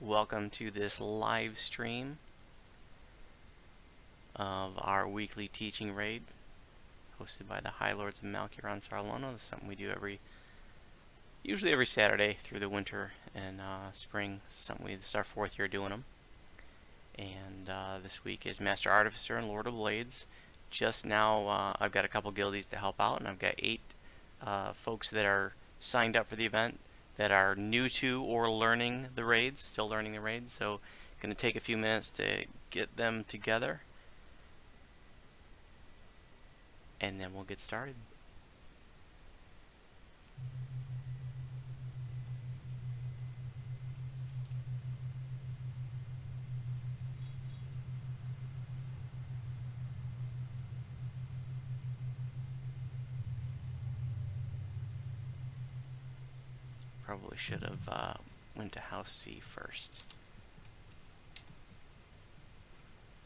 Welcome to this live stream of our weekly teaching raid hosted by the High Lords of Malkiron Sarlono. This is something we do usually every Saturday through the winter and spring. This is our 4th year doing them. And this week is Master Artificer and Lord of Blades. Just now I've got a couple guildies to help out, and I've got 8 folks that are signed up for the event that are new to or learning the raids, still learning the raids. So going to take a few minutes to get them together, and then we'll get started. Probably should have went to House C first.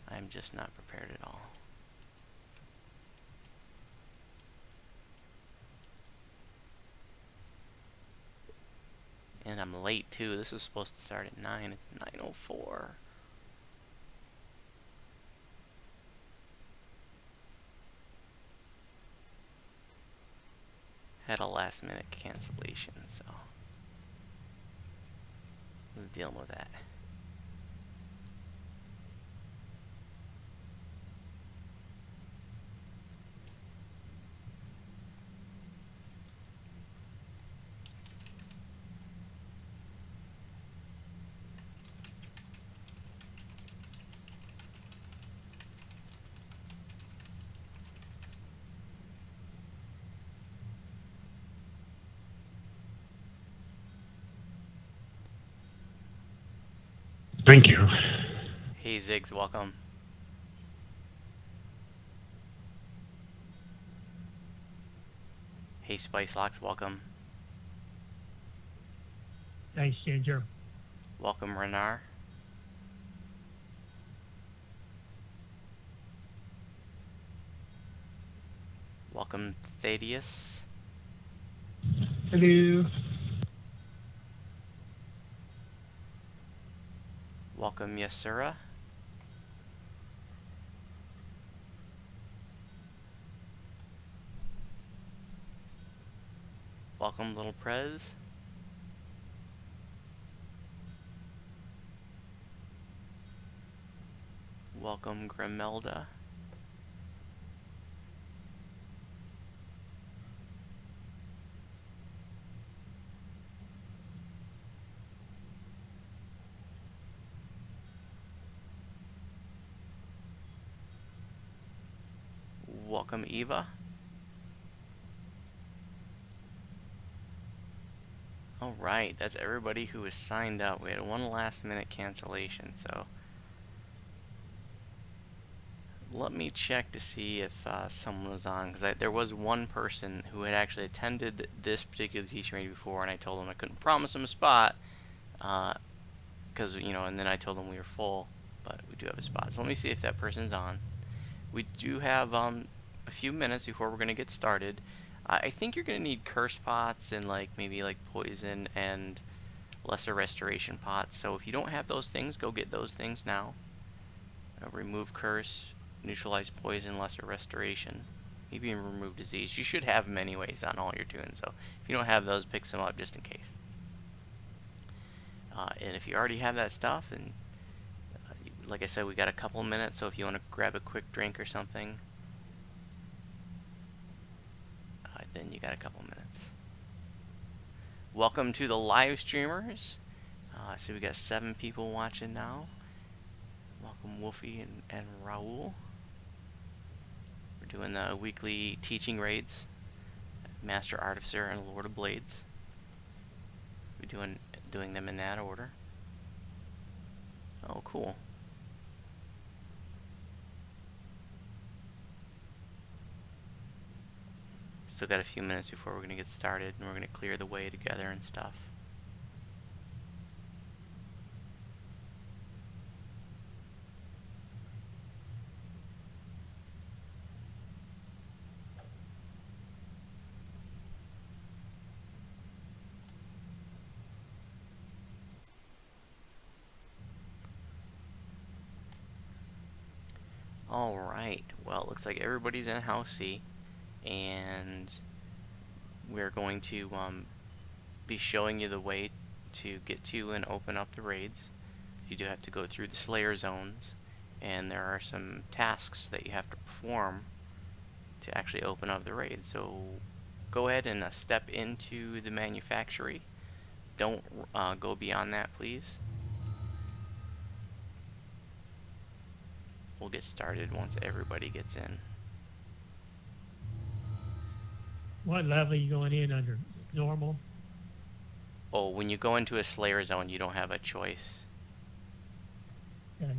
I'm just not prepared at all. And I'm late too. This is supposed to start at 9. It's 9:04. Had a last minute cancellation, so I was dealing with that. Thank you. Hey Ziggs, welcome. Hey Spice Locks, welcome. Thanks, Ginger. Welcome Renar. Welcome Thaddeus. Hello. Welcome Yasura. Welcome Little Prez. Welcome Grimelda. Welcome Eva. Alright, that's everybody who was signed up. We had one last minute cancellation, so let me check to see if someone was on, because there was one person who had actually attended this particular teaching raid before, and I told them I couldn't promise him a spot, because, and then I told them we were full, but we do have a spot. So let me see if that person's on. We do have a few minutes before we're going to get started. I think you're going to need curse pots and maybe poison and lesser restoration pots. So if you don't have those things, go get those things now. Remove curse, neutralize poison, lesser restoration, maybe even remove disease. You should have them anyways on all your tunes. So if you don't have those, pick some up just in case. And if you already have that stuff, and like I said, we got a couple minutes. So if you want to grab a quick drink or something, then you got a couple minutes. Welcome to the live streamers. So we got 7 people watching now. Welcome Wolfie and Raul. We're doing the weekly teaching raids, Master Artificer and Lord of Blades. We're doing them in that order. Oh, cool. Still got a few minutes before we're going to get started, and we're going to clear the way together and stuff. Alright, well, it looks like everybody's in House C, and we're going to be showing you the way to get to and open up the raids. You do have to go through the Slayer zones, and there are some tasks that you have to perform to actually open up the raid. So go ahead and step into the manufactory. Don't go beyond that, please. We'll get started once everybody gets in. What level are you going in under? Normal? Oh, when you go into a Slayer zone, you don't have a choice. Okay.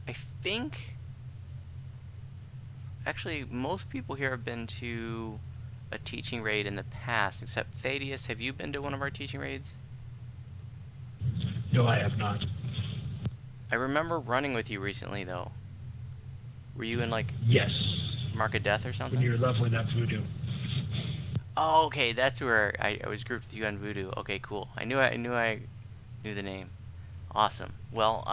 I think, actually, most people here have been to a teaching raid in the past, except Thaddeus. Have you been to one of our teaching raids? No, I have not. I remember running with you recently, though. Were you in, like, Yes, Mark of Death or when something? you're leveling up voodoo. Oh, okay, that's where I was grouped with you on Voodoo. Okay, cool. I knew I knew the name. Awesome. Well,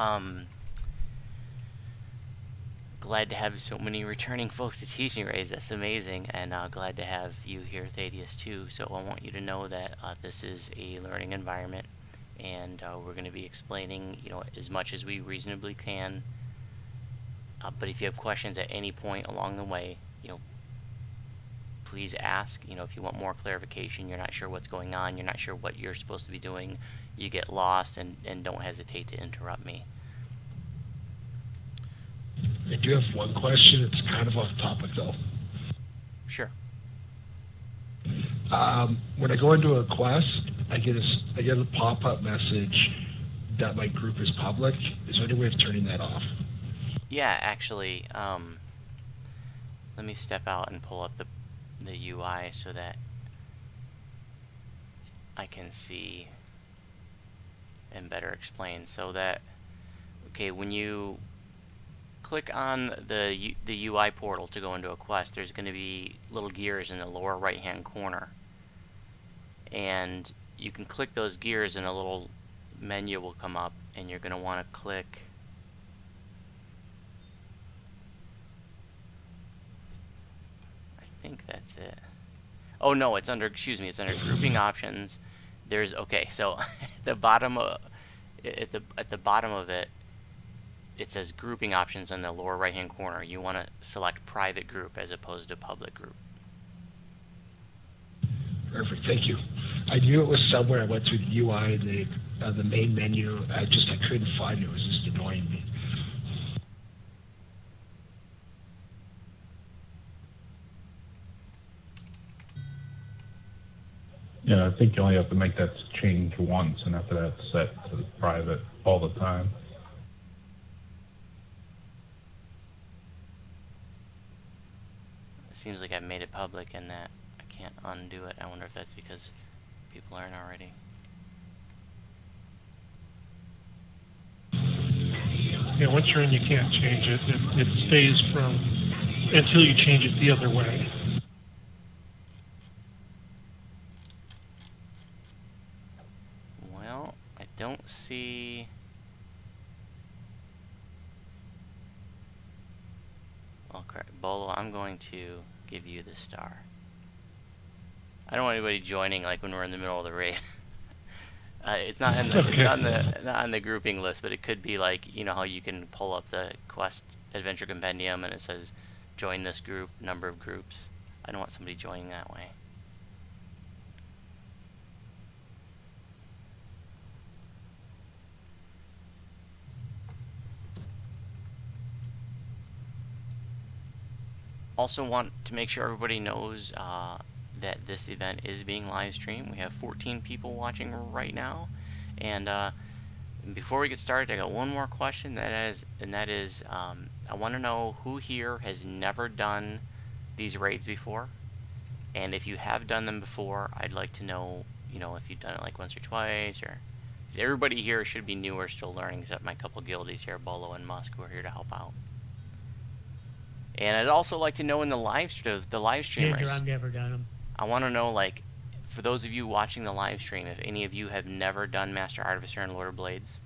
glad to have so many returning folks to teaching raids. That's amazing, and glad to have you here, Thaddeus, too. So I want you to know that this is a learning environment, and we're going to be explaining, as much as we reasonably can. But if you have questions at any point along the way, please ask. If you want more clarification, you're not sure what's going on, you're not sure what you're supposed to be doing, you get lost, and don't hesitate to interrupt me. I do have one question. It's kind of off topic, though. Sure. When I go into a quest, I get a pop-up message that my group is public. Is there any way of turning that off? Yeah, actually, let me step out and pull up the UI so that I can see and better explain. So that, okay, when you click on the UI portal to go into a quest, there's going to be little gears in the lower right hand corner, and you can click those gears and a little menu will come up, and you're going to want to click I think that's it. Oh no, it's under, excuse me, it's under grouping options. There's, okay, so at the bottom of it, it says grouping options in the lower right hand corner. You want to select private group as opposed to public group. Perfect, thank you. I knew it was somewhere. I went through the UI and the main menu. I couldn't find it. It was just annoying me. Yeah, I think you only have to make that change once, and after that, it's set to private all the time. It seems like I've made it public and that I can't undo it. I wonder if that's because people aren't already. Yeah, once you're in, you can't change it. It stays from until you change it the other way. Well, I don't see. Well, correct. Bolo, I'm going to give you the star. I don't want anybody joining like when we're in the middle of the raid. It's not in the, Okay. it's not on the grouping list, but it could be like, how you can pull up the quest adventure compendium and it says join this group, number of groups. I don't want somebody joining that way. Also want to make sure everybody knows that this event is being live streamed. We have 14 people watching right now, and before we get started, I got one more question. I want to know who here has never done these raids before, and if you have done them before, I'd like to know, if you've done it like once or twice, or everybody here should be new or still learning, except my couple guildies here, Bolo and Musk, who are here to help out. And I'd also like to know in the live streamers. Ginger, I've never done them. I want to know, like, for those of you watching the live stream, if any of you have never done Master Artificer and Lord of Blades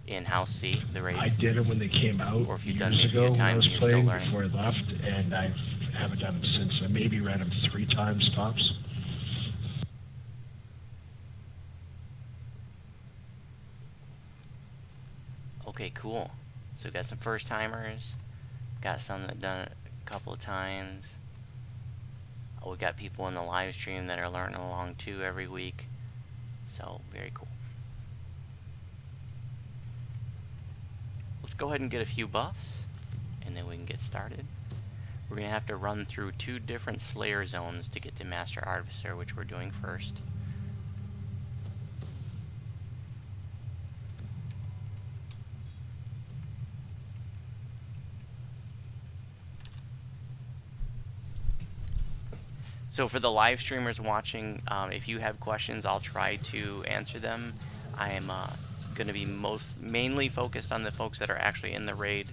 in House C, the raids. I did it when they came out Or if you've years done maybe ago a when time I was and you're still playing learning. before I left, and I haven't done them since. I maybe ran them 3 times tops. Okay, cool. So we got some first timers, got some that done it a couple of times. Oh, we got people in the live stream that are learning along too every week. So very cool. Let's go ahead and get a few buffs, and then we can get started. We're going to have to run through 2 different Slayer zones to get to Master Artificer, which we're doing first. So for the live streamers watching, if you have questions, I'll try to answer them. I am going to be mainly focused on the folks that are actually in the raid,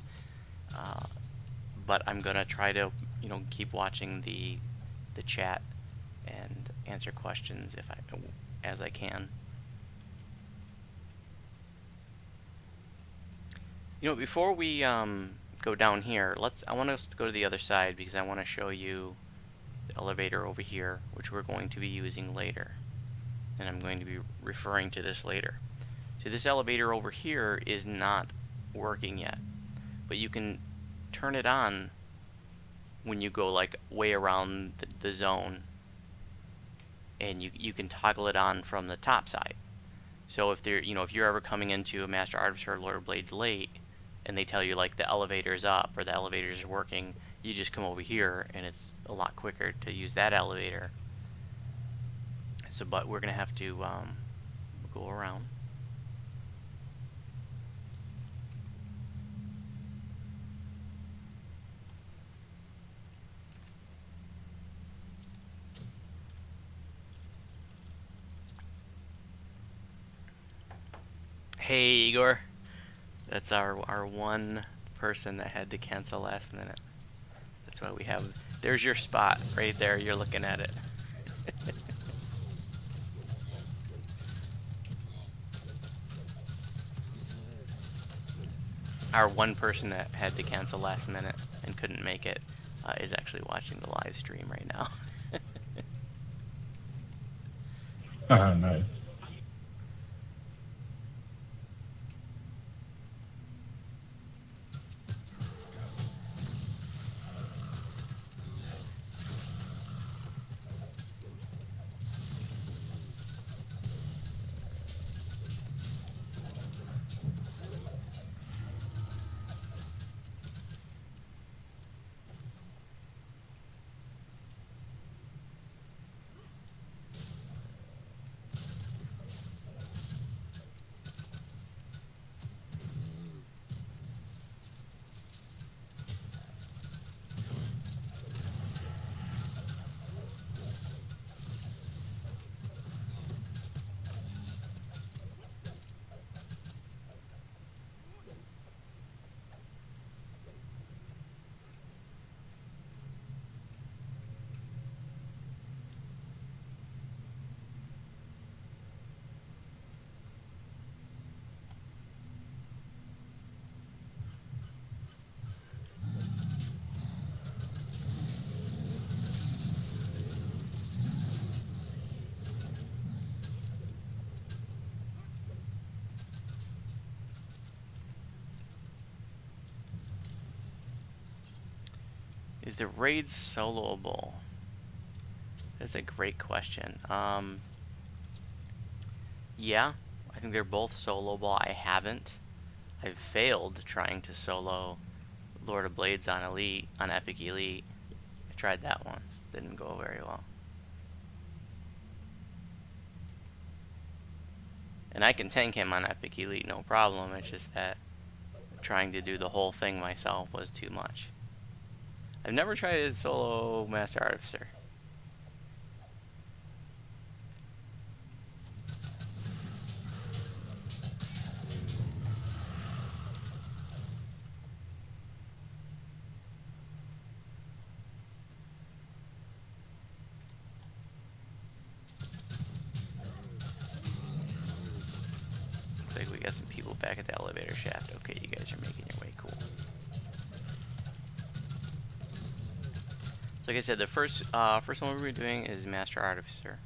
but I'm going to try to, keep watching the chat and answer questions as I can. Before we go down here, I want us to go to the other side because I want to show you the elevator over here, which we're going to be using later, and I'm going to be referring to this later. So this elevator over here is not working yet, but you can turn it on when you go like way around the zone, and you can toggle it on from the top side. So if you're ever coming into a Master Artificer or Lord of Blades late, and they tell you like the elevator's up or the elevator's working, you just come over here, and it's a lot quicker to use that elevator. So, but we're gonna have to go around. Hey Igor, that's our one person that had to cancel last minute. That's why we have. There's your spot right there. You're looking at it. Our one person that had to cancel last minute and couldn't make it is actually watching the live stream right now. Nice. Is the raid soloable? That's a great question. Yeah, I think they're both soloable. I haven't. I've failed trying to solo Lord of Blades on Epic Elite. I tried that once. Didn't go very well. And I can tank him on Epic Elite, no problem. It's just that trying to do the whole thing myself was too much. I've never tried a solo Master Artificer. Looks like we got some people back at the elevator shaft. Okay, you guys are making your way, cool. So like I said, the first one we're doing is Master Artificer.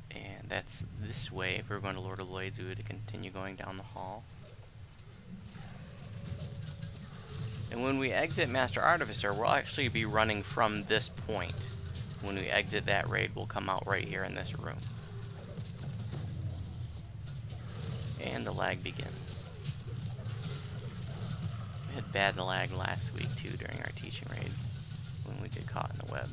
And that's this way. If we were going to Lord of Blades, we would continue going down the hall. And when we exit Master Artificer, we'll actually be running from this point. When we exit that raid, we'll come out right here in this room. And the lag begins. We had bad lag last week too during our teaching raid when we get caught in the web.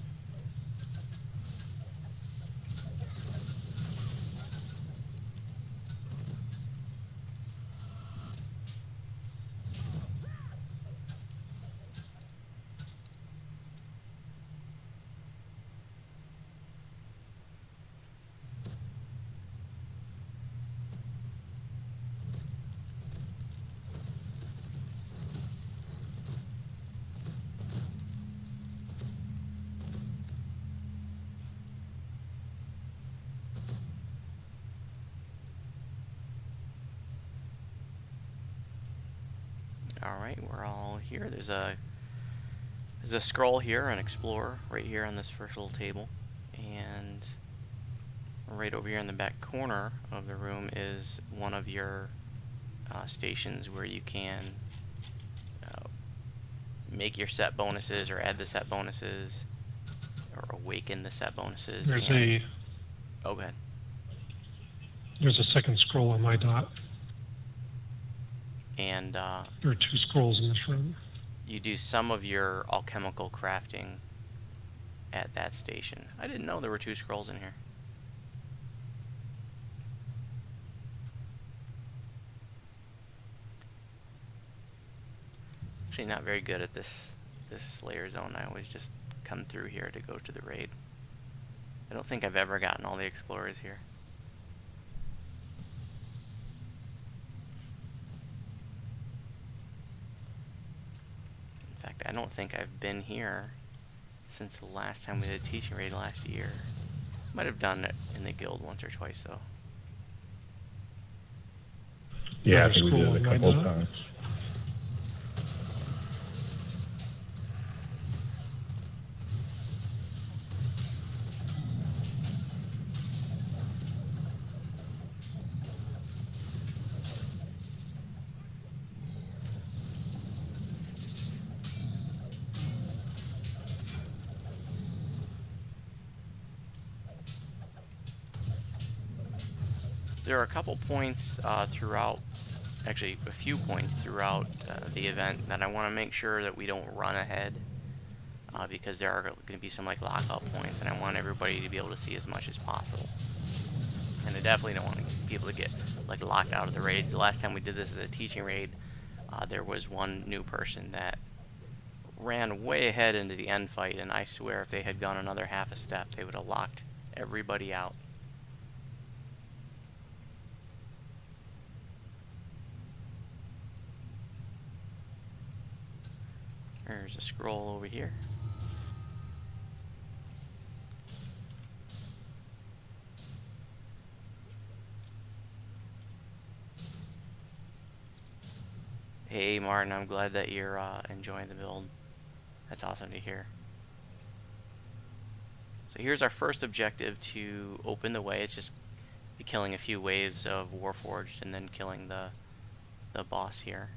Alright, we're all here. There's a scroll here, an explorer, right here on this first little table. And right over here in the back corner of the room is one of your stations where you can make your set bonuses or add the set bonuses or awaken the set bonuses. Oh, go ahead. There's a second scroll on my dot. And There are 2 scrolls in this room. you do some of your alchemical crafting at that station. I didn't know there were 2 scrolls in here. Actually not very good at this Slayer zone. I always just come through here to go to the raid. I don't think I've ever gotten all the explorers here. In fact, I don't think I've been here since the last time we did a teaching raid last year. Might have done it in the guild once or twice though. Yeah, I Another think we scroll did it a on my couple of dot. times. There are a couple points throughout, actually a few points throughout the event that I want to make sure that we don't run ahead because there are going to be some like lockout points and I want everybody to be able to see as much as possible. And I definitely don't want to be able to get like locked out of the raids. The last time we did this as a teaching raid, there was one new person that ran way ahead into the end fight, and I swear if they had gone another half a step, they would have locked everybody out. There's a scroll over here. Hey Martin, I'm glad that you're enjoying the build. That's awesome to hear. So here's our first objective to open the way. It's just be killing a few waves of Warforged and then killing the boss here.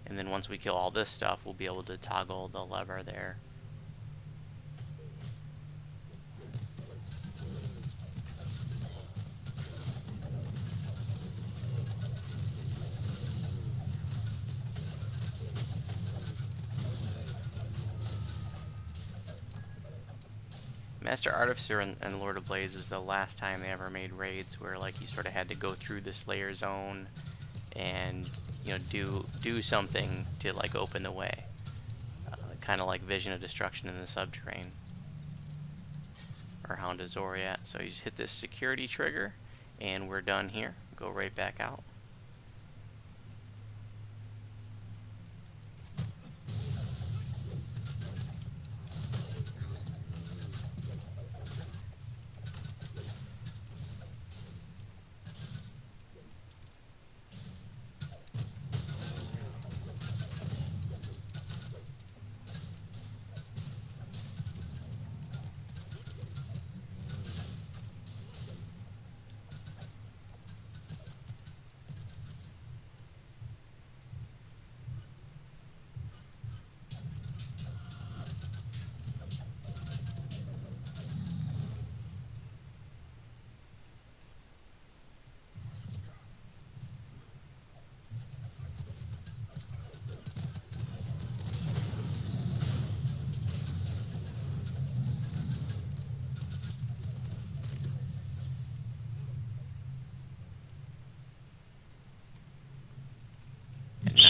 And then once we kill all this stuff, we'll be able to toggle the lever there. Master Artificer and Lord of Blades was the last time they ever made raids where like you sort of had to go through the Slayer zone and do something to like open the way, kind of like Vision of Destruction in the Subterrane or Hound of Zoriat. So you just hit this security trigger, and we're done here. Go right back out.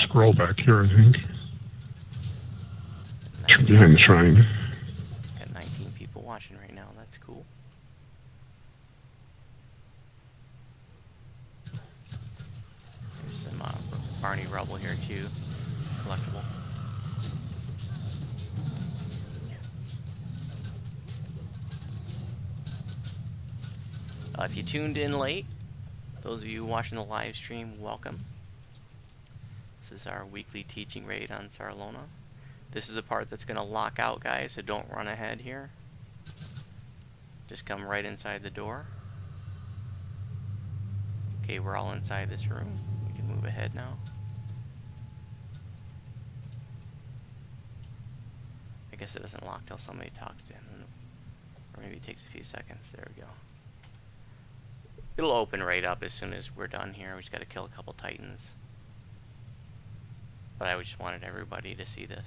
Scroll back here, I think. Behind the shrine. Got 19 people watching right now. That's cool. There's some Barney rubble here too. Collectible. If you tuned in late, those of you watching the live stream, welcome. This is our weekly teaching raid on Sarlona. This is the part that's going to lock out, guys, so don't run ahead here. Just come right inside the door. Okay, we're all inside this room. We can move ahead now. I guess it doesn't lock till somebody talks to him. Or maybe it takes a few seconds. There we go. It'll open right up as soon as we're done here. We just got to kill a couple titans. But I just wanted everybody to see this.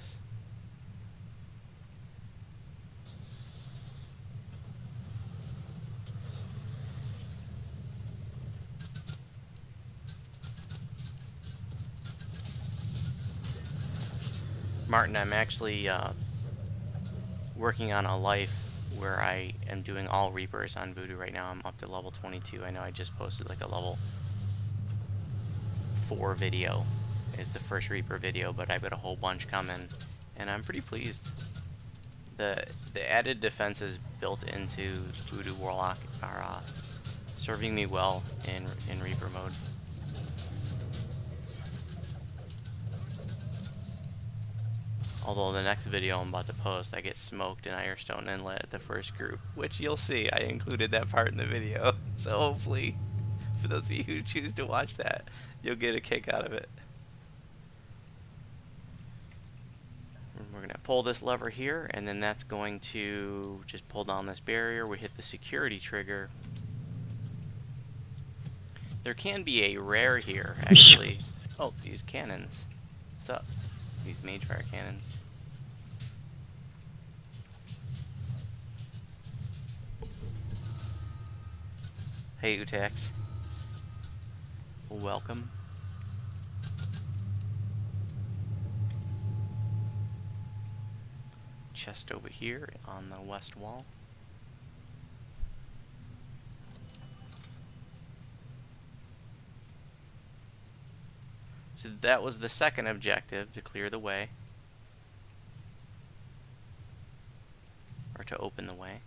Martin, I'm actually working on a life where I am doing all Reapers on Voodoo right now. I'm up to level 22. I know I just posted like a level 4 video. Is the first Reaper video, but I've got a whole bunch coming, and I'm pretty pleased. The added defenses built into Voodoo Warlock are serving me well in Reaper mode. Although the next video I'm about to post, I get smoked in Irestone Inlet at the first group, which you'll see. I included that part in the video, so hopefully, for those of you who choose to watch that, you'll get a kick out of it. We're going to pull this lever here, and then that's going to just pull down this barrier. We hit the security trigger. There can be a rare here, actually. Oh, these cannons. What's up? These Magefire cannons. Hey, Utax. Welcome. Chest over here on the west wall. So that was the second objective, to clear the way. Or to open the way.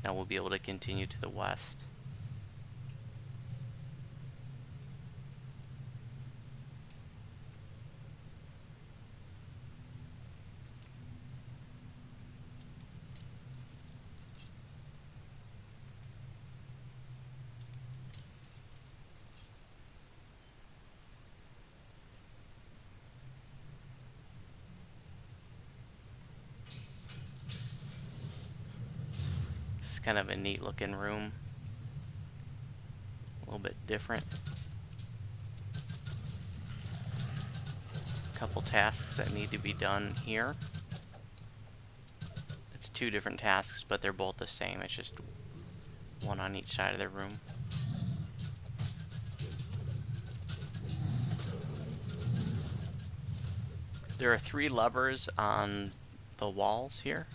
Now we'll be able to continue to the west. Kind of a neat looking room, a little bit different. A couple tasks that need to be done here. It's two different tasks, but they're both the same. It's just one on each side of the room. There are 3 levers on the walls here.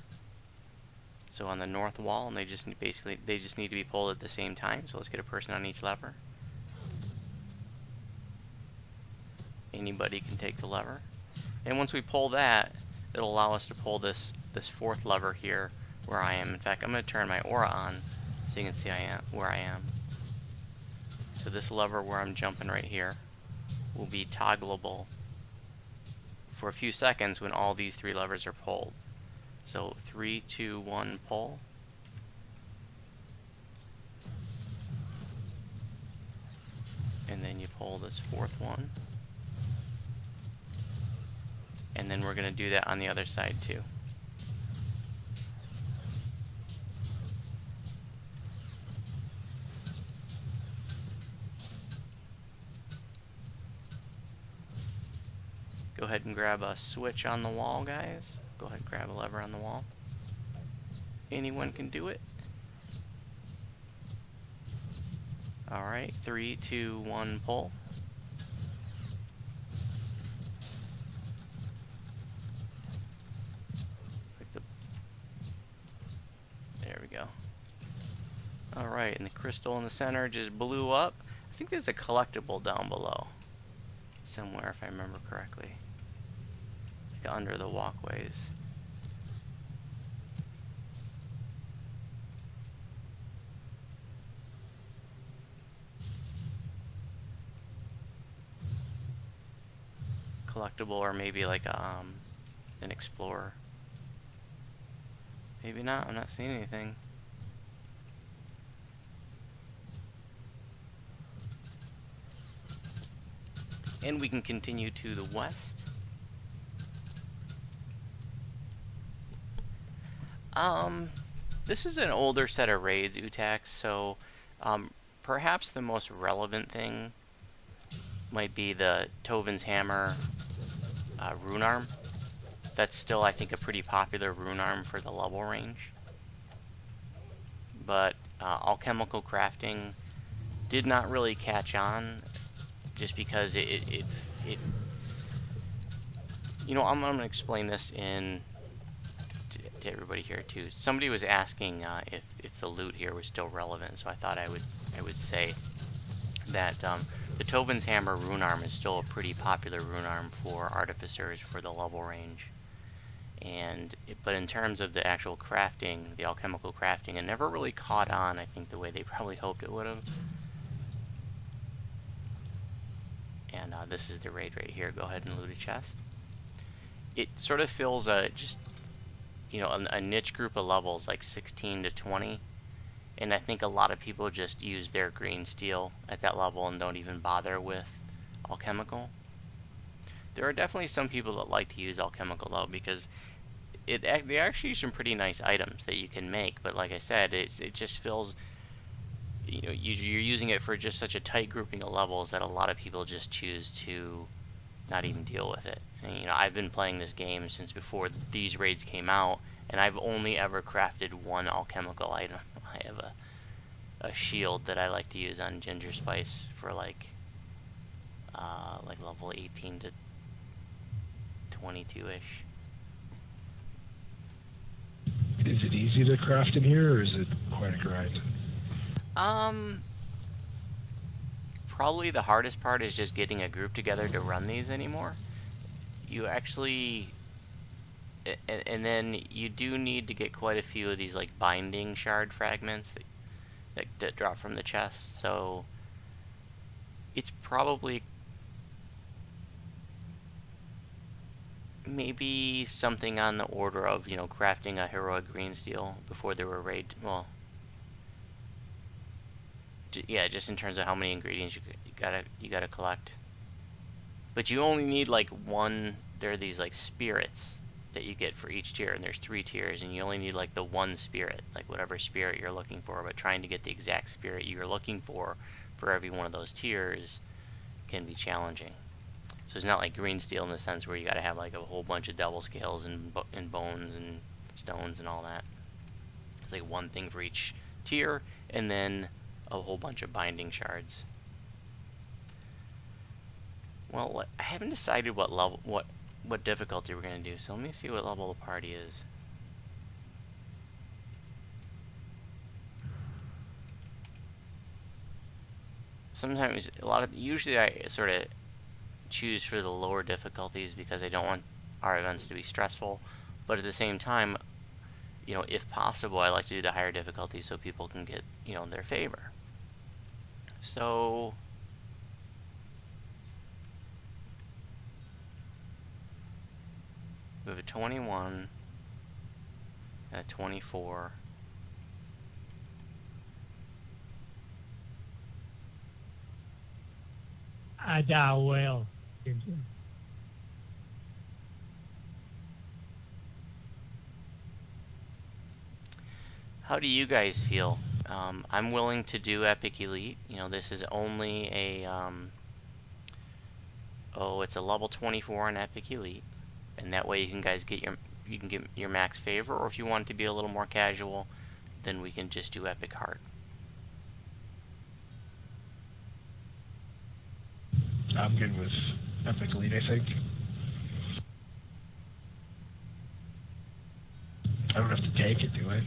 So on the north wall, and they just need to be pulled at the same time. So let's get a person on each lever. Anybody can take the lever. And once we pull that, it'll allow us to pull this 4th lever here where I am. In fact, I'm going to turn my aura on so you can see where I am. So this lever where I'm jumping right here will be toggleable for a few seconds when all these 3 levers are pulled. So 3, 2, 1, pull. And then you pull this 4th one. And then we're going to do that on the other side too. Go ahead and grab a switch on the wall, guys. Go ahead and grab a lever on the wall. Anyone can do it. Alright, 3, 2, 1, pull. There we go. Alright, and the crystal in the center just blew up. I think there's a collectible down below somewhere, if I remember correctly. Like under the walkways. Collectible, or maybe like an explorer. Maybe not, I'm not seeing anything. And we can continue to the west. This is an older set of raids, Utax, so perhaps the most relevant thing might be the Tovin's Hammer rune arm. That's still, I think, a pretty popular rune arm for the level range. But alchemical crafting did not really catch on, just because it you know, I'm going to explain this to everybody here too. Somebody was asking if the loot here was still relevant, so I thought I would say that the Tovin's Hammer rune arm is still a pretty popular rune arm for artificers for the level range. But in terms of the actual crafting, the alchemical crafting, it never really caught on, I think, the way they probably hoped it would have. And this is the raid right here. Go ahead and loot a chest. It sort of fills a niche group of levels, like 16 to 20. And I think a lot of people just use their green steel at that level and don't even bother with alchemical. There are definitely some people that like to use alchemical though, because they are actually some pretty nice items that you can make. But like I said, it just fills. You know, you're using it for just such a tight grouping of levels that a lot of people just choose to not even deal with it. And, you know, I've been playing this game since before these raids came out, and I've only ever crafted one alchemical item. I have a shield that I like to use on Ginger Spice for like level 18 to 22-ish. Is it easy to craft in here, or is it quite a grind? Probably the hardest part is just getting a group together to run these anymore. You actually, and then you do need to get quite a few of these like binding shard fragments that drop from the chest. So it's probably maybe something on the order of, you know, crafting a heroic green steel before there were raid. Well, yeah, just in terms of how many ingredients you gotta collect. But you only need like one. There are these like spirits that you get for each tier, and there's 3 tiers, and you only need like the one spirit, like whatever spirit you're looking for. But trying to get the exact spirit you're looking for every one of those tiers can be challenging. So it's not like green steel in the sense where you gotta have like a whole bunch of devil scales and bones and stones and all that. it's like one thing for each tier, and then a whole bunch of binding shards. Well, I haven't decided what level, what difficulty we're gonna do. So let me see what level the party is. Sometimes, usually I sort of choose for the lower difficulties because I don't want our events to be stressful. But at the same time, you know, if possible, I like to do the higher difficulties so people can get, you know, their favor. So we have a 21 and a 24. I die well. How do you guys feel? I'm willing to do Epic Elite. You know, this is only a, it's a level 24 on Epic Elite. And that way you can get your max favor, or if you want it to be a little more casual, then we can just do Epic Heart. I'm good with Epic Elite, I think. I don't have to take it, do I?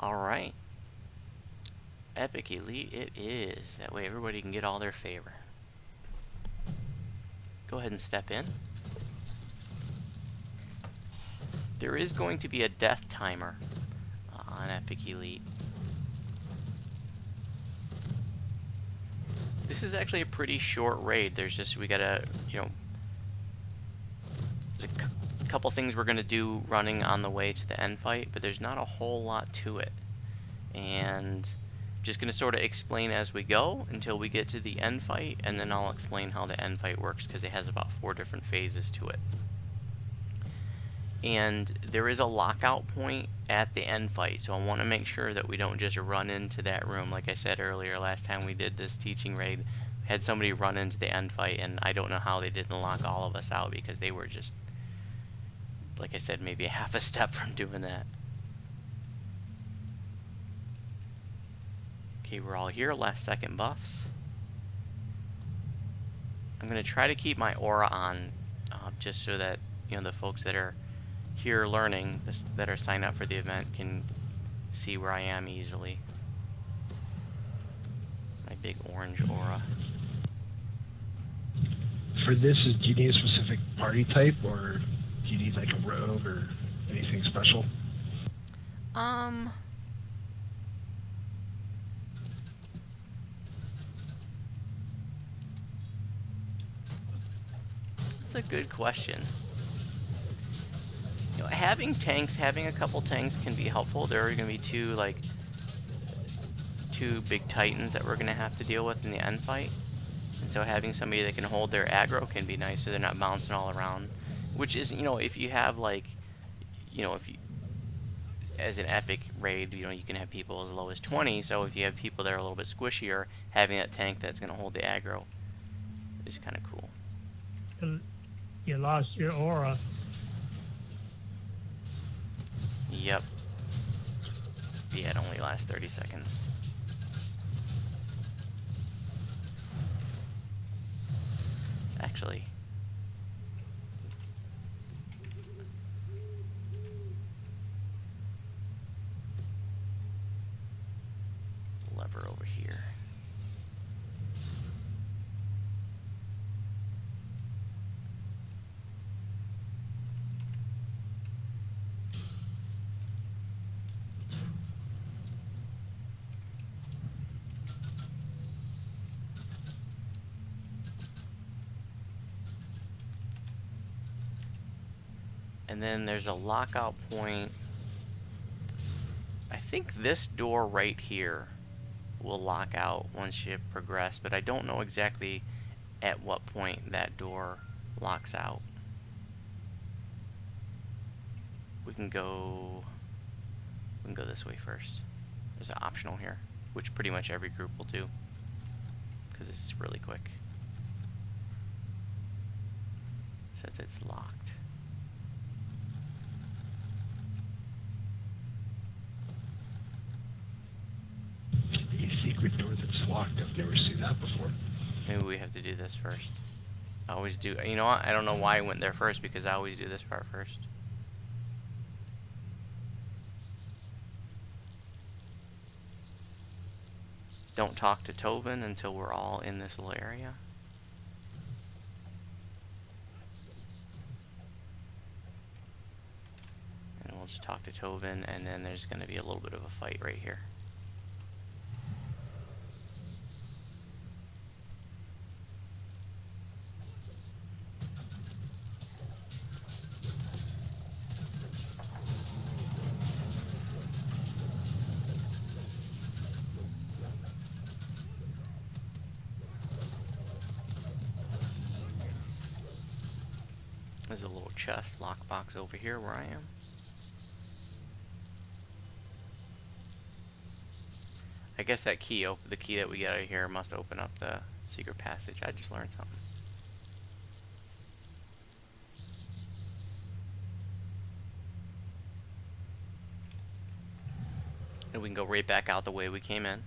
Alright. Epic Elite it is. That way everybody can get all their favor. Go ahead and step in. There is going to be a death timer on Epic Elite. This is actually a pretty short raid. There's just, we gotta, you know, there's a couple things we're gonna do running on the way to the end fight, but there's not a whole lot to it. And just gonna sort of explain as we go until we get to the end fight, and then I'll explain how the end fight works because it has about 4 different phases to it. And there is a lockout point at the end fight, so I want to make sure that we don't just run into that room. Like I said earlier, last time we did this teaching raid, we had somebody run into the end fight, and I don't know how they didn't lock all of us out because they were just, like I said, maybe a half a step from doing that. Okay, we're all here, last second buffs. I'm going to try to keep my aura on, just so that, you know, the folks that are here learning, that are signed up for the event, can see where I am easily. My big orange aura. For this, do you need a specific party type, or do you need like a rogue or anything special? That's a good question. You know, having a couple tanks can be helpful. There are going to be two big titans that we're going to have to deal with in the end fight. And so having somebody that can hold their aggro can be nice so they're not bouncing all around. Which is, you know, if you have like, you know, if you, as an epic raid, you know, you can have people as low as 20. So if you have people that are a little bit squishier, having that tank that's going to hold the aggro is kind of cool. You lost your aura. Yep. Yeah, it only lasts 30 seconds. Actually, lever over here. And then there's a lockout point. I think this door right here will lock out once you progress, but I don't know exactly at what point that door locks out. We can go this way first. There's an optional here, which pretty much every group will do, because it's really quick. Since it's locked. Maybe we have to do this first. I always do. You know what? I don't know why I went there first, because I always do this part first. Don't talk to Tobin until we're all in this little area. And we'll just talk to Tobin, and then there's going to be a little bit of a fight right here. There's a little chest lockbox over here where I am. I guess that key, the key that we get out of here, must open up the secret passage. I just learned something. And we can go right back out the way we came in.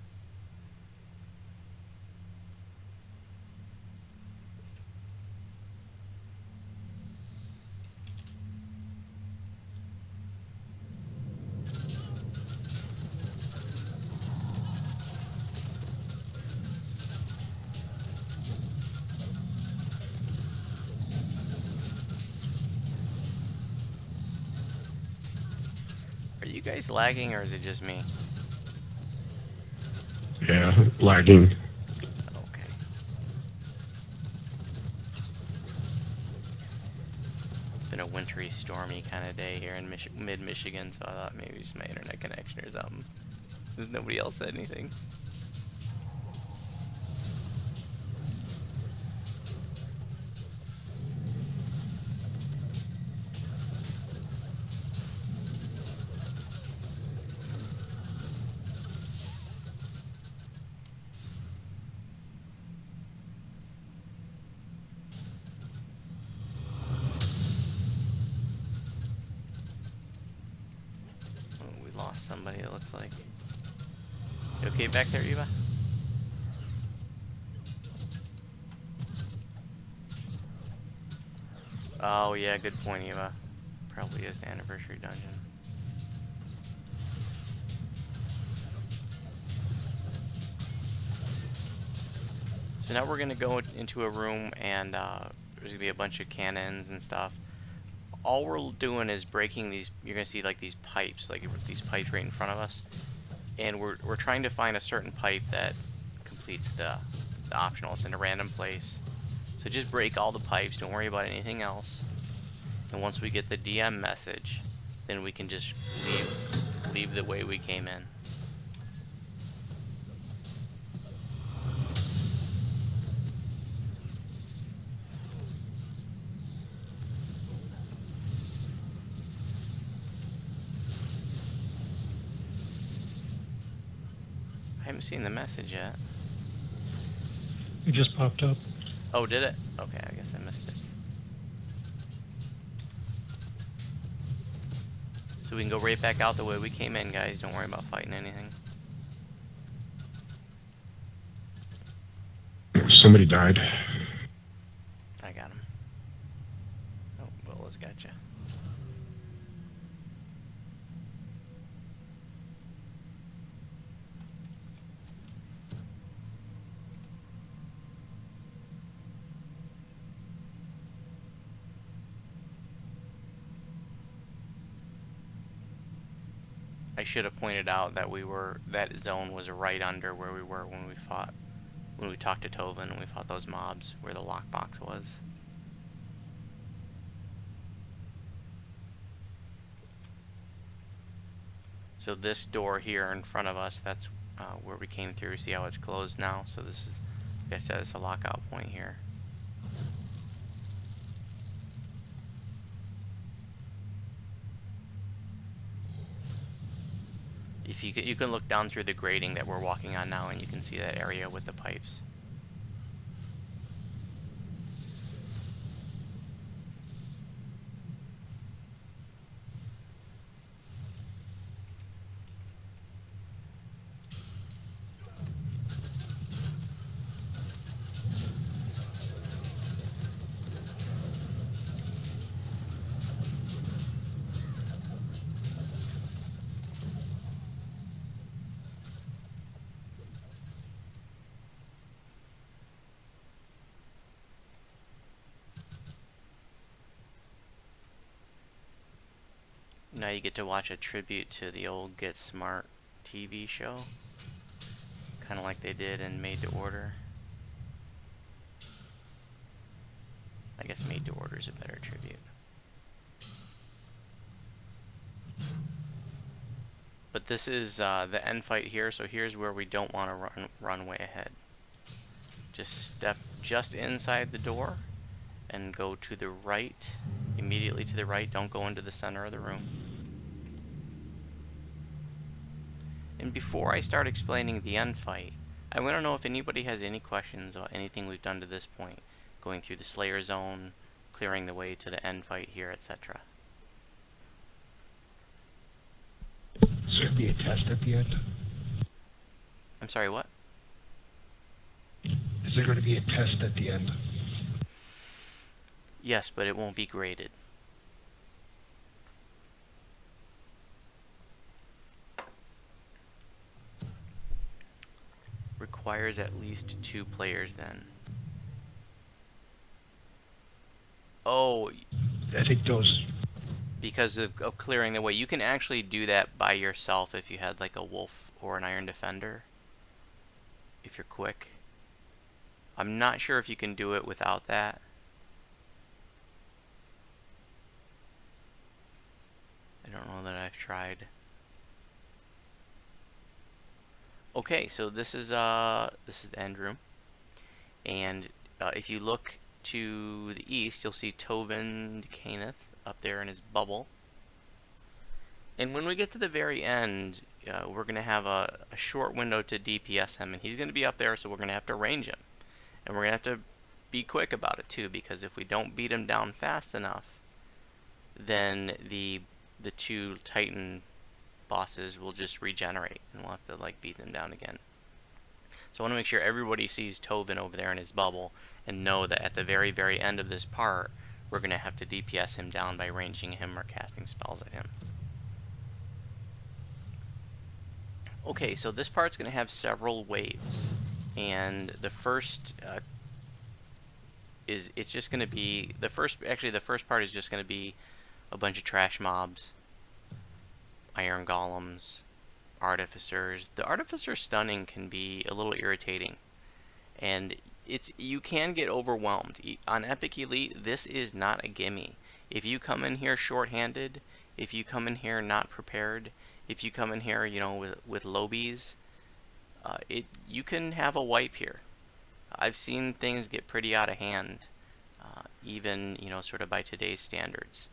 Are you guys lagging, or is it just me? Yeah, lagging. Okay. It's been a wintry, stormy kind of day here in mid-Michigan, so I thought maybe just my internet connection or something. Because nobody else said anything. Oh, we lost somebody, it looks like. You okay back there, Eva? Oh yeah, good point, Eva. Probably is the anniversary dungeon. So now we're gonna go into a room, and there's gonna be a bunch of cannons and stuff. All we're doing is breaking these. You're gonna see like these pipes, right in front of us, and we're trying to find a certain pipe that completes the optional. It's in a random place. So just break all the pipes. Don't worry about anything else. And once we get the DM message, then we can just leave the way we came in. I haven't seen the message yet. It just popped up. Oh, did it? Okay, I guess I missed it. So we can go right back out the way we came in, guys. Don't worry about fighting anything. Somebody died. I got him. Oh, Willa's got you. I should have pointed out that that zone was right under where we were when we talked to Tobin and we fought those mobs, where the lockbox was. So this door here in front of us, that's where we came through. See how it's closed now? So this is, like I said, it's a lockout point here. If you can look down through the grating that we're walking on now, and you can see that area with the pipes. Now you get to watch a tribute to the old Get Smart TV show. Kind of like they did in Made to Order. I guess Made to Order is a better tribute. But this is the end fight here, so here's where we don't want to run way ahead. Just step just inside the door and go to the right, immediately to the right. Don't go into the center of the room. And before I start explaining the end fight, I want to know if anybody has any questions about anything we've done to this point. Going through the Slayer Zone, clearing the way to the end fight here, etc. Is there going to be a test at the end? I'm sorry, what? Is there going to be a test at the end? Yes, but it won't be graded. Requires at least 2 players then. Oh, I think those... because of clearing the way. You can actually do that by yourself if you had like a wolf or an iron defender. If you're quick. I'm not sure if you can do it without that. I don't know that I've tried. Okay, so this is the end room, and if you look to the east, you'll see Tovin Caneth up there in his bubble. And when we get to the very end, we're going to have a short window to DPS him, and he's going to be up there, so we're going to have to range him. And we're going to have to be quick about it too, because if we don't beat him down fast enough, then the 2 Titan bosses will just regenerate, and we'll have to like beat them down again. So I want to make sure everybody sees Tovin over there in his bubble, and know that at the very, very end of this part, we're going to have to DPS him down by ranging him or casting spells at him. Okay, so this part's going to have several waves, and the first it's just going to be the first part is just going to be a bunch of trash mobs, iron golems, artificers. The artificer stunning can be a little irritating, and you can get overwhelmed. On Epic Elite, this is not a gimme. If you come in here short-handed, if you come in here not prepared, if you come in here, you know, with lobies, you can have a wipe here. I've seen things get pretty out of hand, even, you know, sort of by today's standards.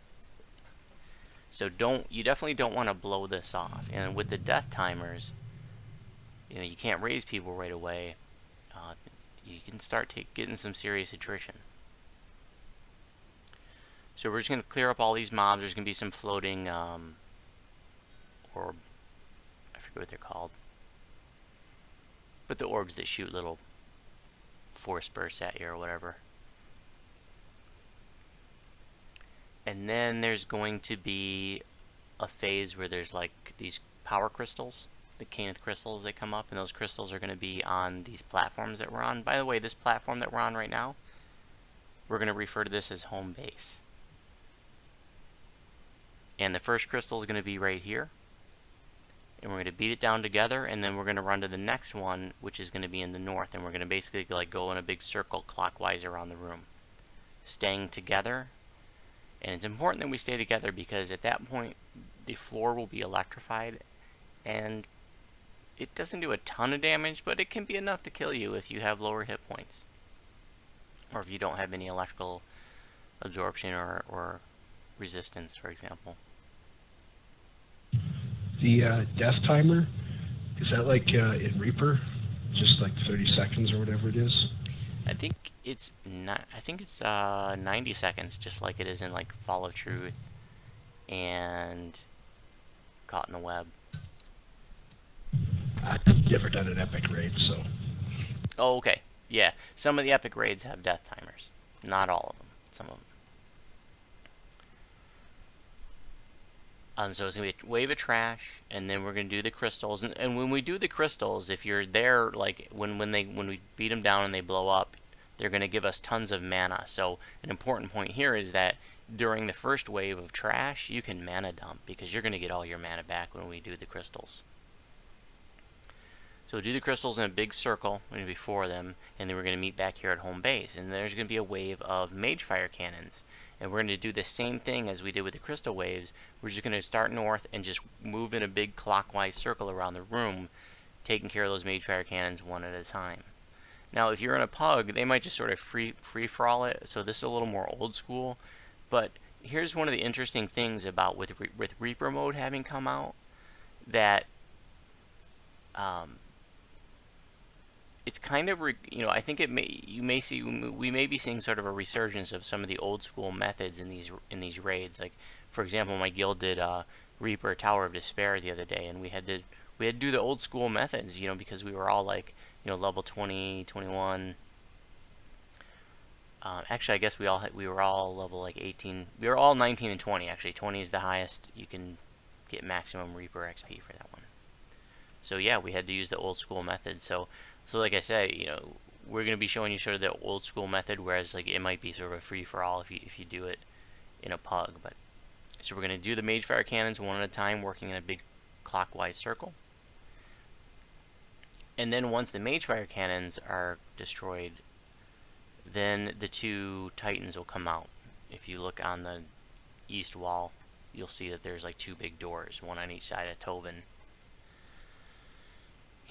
So you definitely don't want to blow this off. And with the death timers, you know, you can't raise people right away. You can start getting some serious attrition. So we're just going to clear up all these mobs. There's going to be some floating orb. I forget what they're called. But the orbs that shoot little force bursts at you or whatever. And then there's going to be a phase where there's like these power crystals, the Caneth crystals, they come up, and those crystals are going to be on these platforms that we're on. By the way, this platform that we're on right now, we're going to refer to this as home base. And the first crystal is going to be right here. And we're going to beat it down together, and then we're going to run to the next one, which is going to be in the north, and we're going to basically like go in a big circle clockwise around the room, staying together. And it's important that we stay together, because at that point the floor will be electrified, and it doesn't do a ton of damage, but it can be enough to kill you if you have lower hit points, or if you don't have any electrical absorption or resistance, for example. The death timer, is that like in Reaper? Just like 30 seconds or whatever it is? I think it's 90 seconds, just like it is in like Fall of Truth and Caught in the Web. I've never done an epic raid, so... Oh, okay. Yeah, some of the epic raids have death timers. Not all of them. Some of them. So it's going to be a wave of trash, and then we're going to do the crystals. And when we do the crystals, if you're there, like when we beat them down and they blow up, they're going to give us tons of mana. So an important point here is that during the first wave of trash, you can mana dump, because you're going to get all your mana back when we do the crystals. So do the crystals in a big circle, going to be 4 of them, and then we're going to meet back here at home base. And there's going to be a wave of mage fire cannons. And we're going to do the same thing as we did with the crystal waves. We're just going to start north and just move in a big clockwise circle around the room, taking care of those mage fire cannons one at a time. Now, if you're in a pug, they might just sort of free-for-all it, so this is a little more old school. But here's one of the interesting things about with Reaper mode having come out, that it's kind of, I think we may be seeing sort of a resurgence of some of the old school methods in these raids. Like, for example, my guild did Reaper Tower of Despair the other day, and we had to do the old school methods, because we were all like, level 20, 21. Actually, I guess we were all level like 18. We were all 19 and 20. Actually, 20 is the highest you can get maximum Reaper XP for that one. So yeah, we had to use the old school method. So like I said, we're going to be showing you sort of the old school method, whereas like it might be sort of a free for all if you do it in a pug. But so we're going to do the mage fire cannons one at a time, working in a big clockwise circle. And then once the mage fire cannons are destroyed, then the 2 titans will come out. If you look on the east wall, you'll see that there's like 2 big doors, one on each side of Tobin.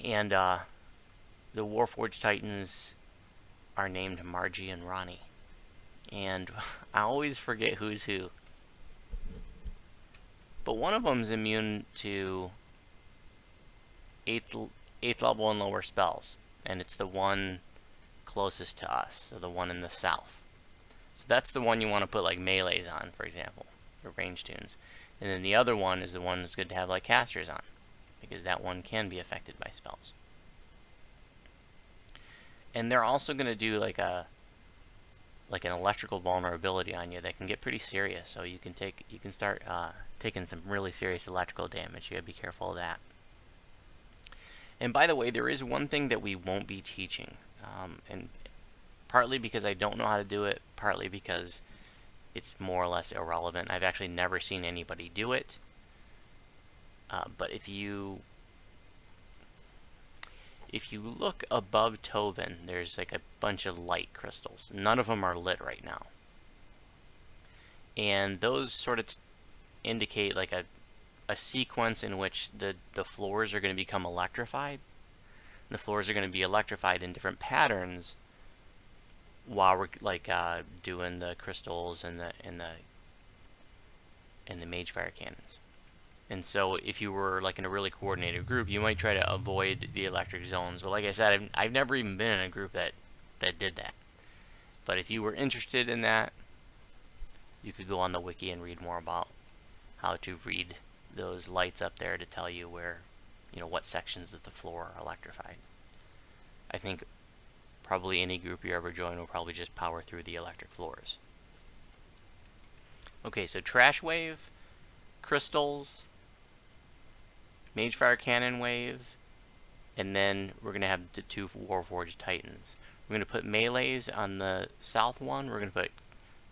And the Warforged Titans are named Margie and Ronnie. And I always forget who's who. But one of them's immune to 8th level and lower spells. And it's the one closest to us, so the one in the south. So that's the one you want to put like melees on, for example, or range tunes. And then the other one is the one that's good to have like casters on, because that one can be affected by spells. And they're also going to do like an electrical vulnerability on you that can get pretty serious. So you can start taking some really serious electrical damage. You gotta be careful of that. And by the way, there is one thing that we won't be teaching, and partly because I don't know how to do it, partly because it's more or less irrelevant. I've actually never seen anybody do it. But if you look above Tovin, there's like a bunch of light crystals. None of them are lit right now. And those sort of indicate like a sequence in which the floors are going to become electrified. And the floors are going to be electrified in different patterns while we're like doing the crystals and the mage fire cannons. And so if you were like in a really coordinated group, you might try to avoid the electric zones. But like I said, I've never even been in a group that did that. But if you were interested in that, you could go on the wiki and read more about how to read those lights up there to tell you where, what sections of the floor are electrified. I think probably any group you ever join will probably just power through the electric floors. Okay, so Trash Wave, Crystals, Mage Fire Cannon Wave, and then we're going to have the 2 Warforged Titans. We're going to put melees on the south one, we're going to put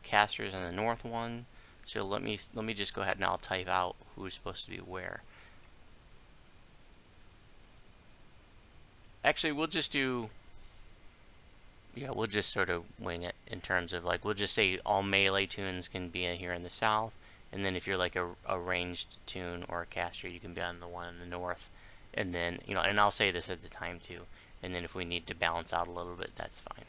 casters on the north one. So let me just go ahead and I'll type out who's supposed to be where. Actually, we'll just sort of wing it in terms of like, we'll just say all melee tunes can be here in the south, and then if you're like a ranged tune or a caster, you can be on the one in the north, and then, and I'll say this at the time too, and then if we need to balance out a little bit, that's fine.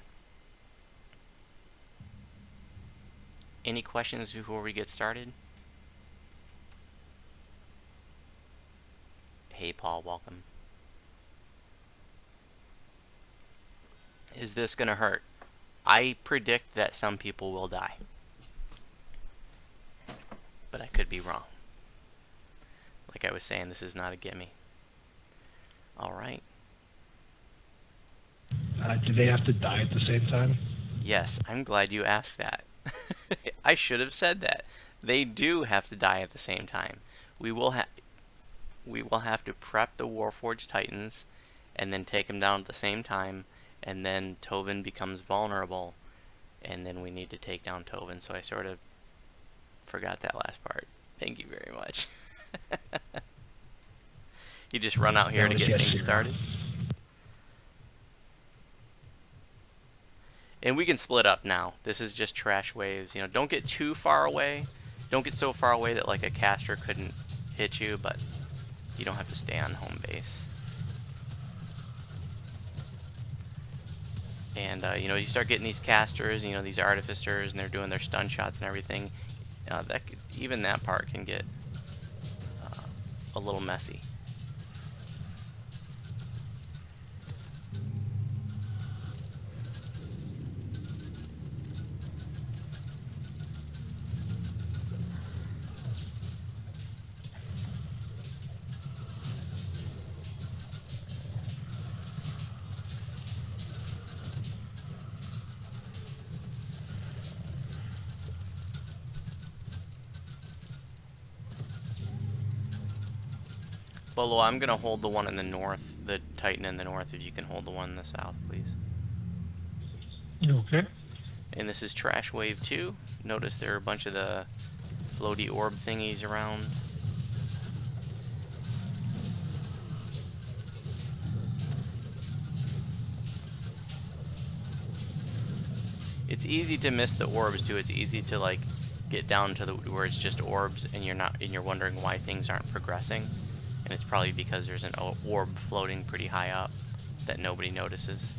Any questions before we get started? Hey Paul, welcome. Is this gonna hurt? I predict that some people will die, but I could be wrong. Like I was saying, this is not a gimme. Alright. Do they have to die at the same time? Yes, I'm glad you asked that. I should have said that. They do have to die at the same time. We will have to prep the Warforged Titans and then take them down at the same time, and then Tovin becomes vulnerable, and then we need to take down Tovin. So I sort of Forgot that last part. Thank you very much. You just run out here to get things started. And we can split up now. This is just trash waves. You know, don't get too far away. Don't get so far away that like a caster couldn't hit you, but you don't have to stay on home base. And you know, you start getting these casters, you know, these artificers, and they're doing their stun shots and everything. Even that part can get a little messy. Bolo, I'm going to hold the one in the north, the Titan in the north, if you can hold the one in the south, please. Okay. And this is Trash Wave 2. Notice there are a bunch of the floaty orb thingies around. It's easy to miss the orbs too. It's easy to like get down to where it's just orbs and you're wondering why things aren't progressing. And it's probably because there's an orb floating pretty high up that nobody notices.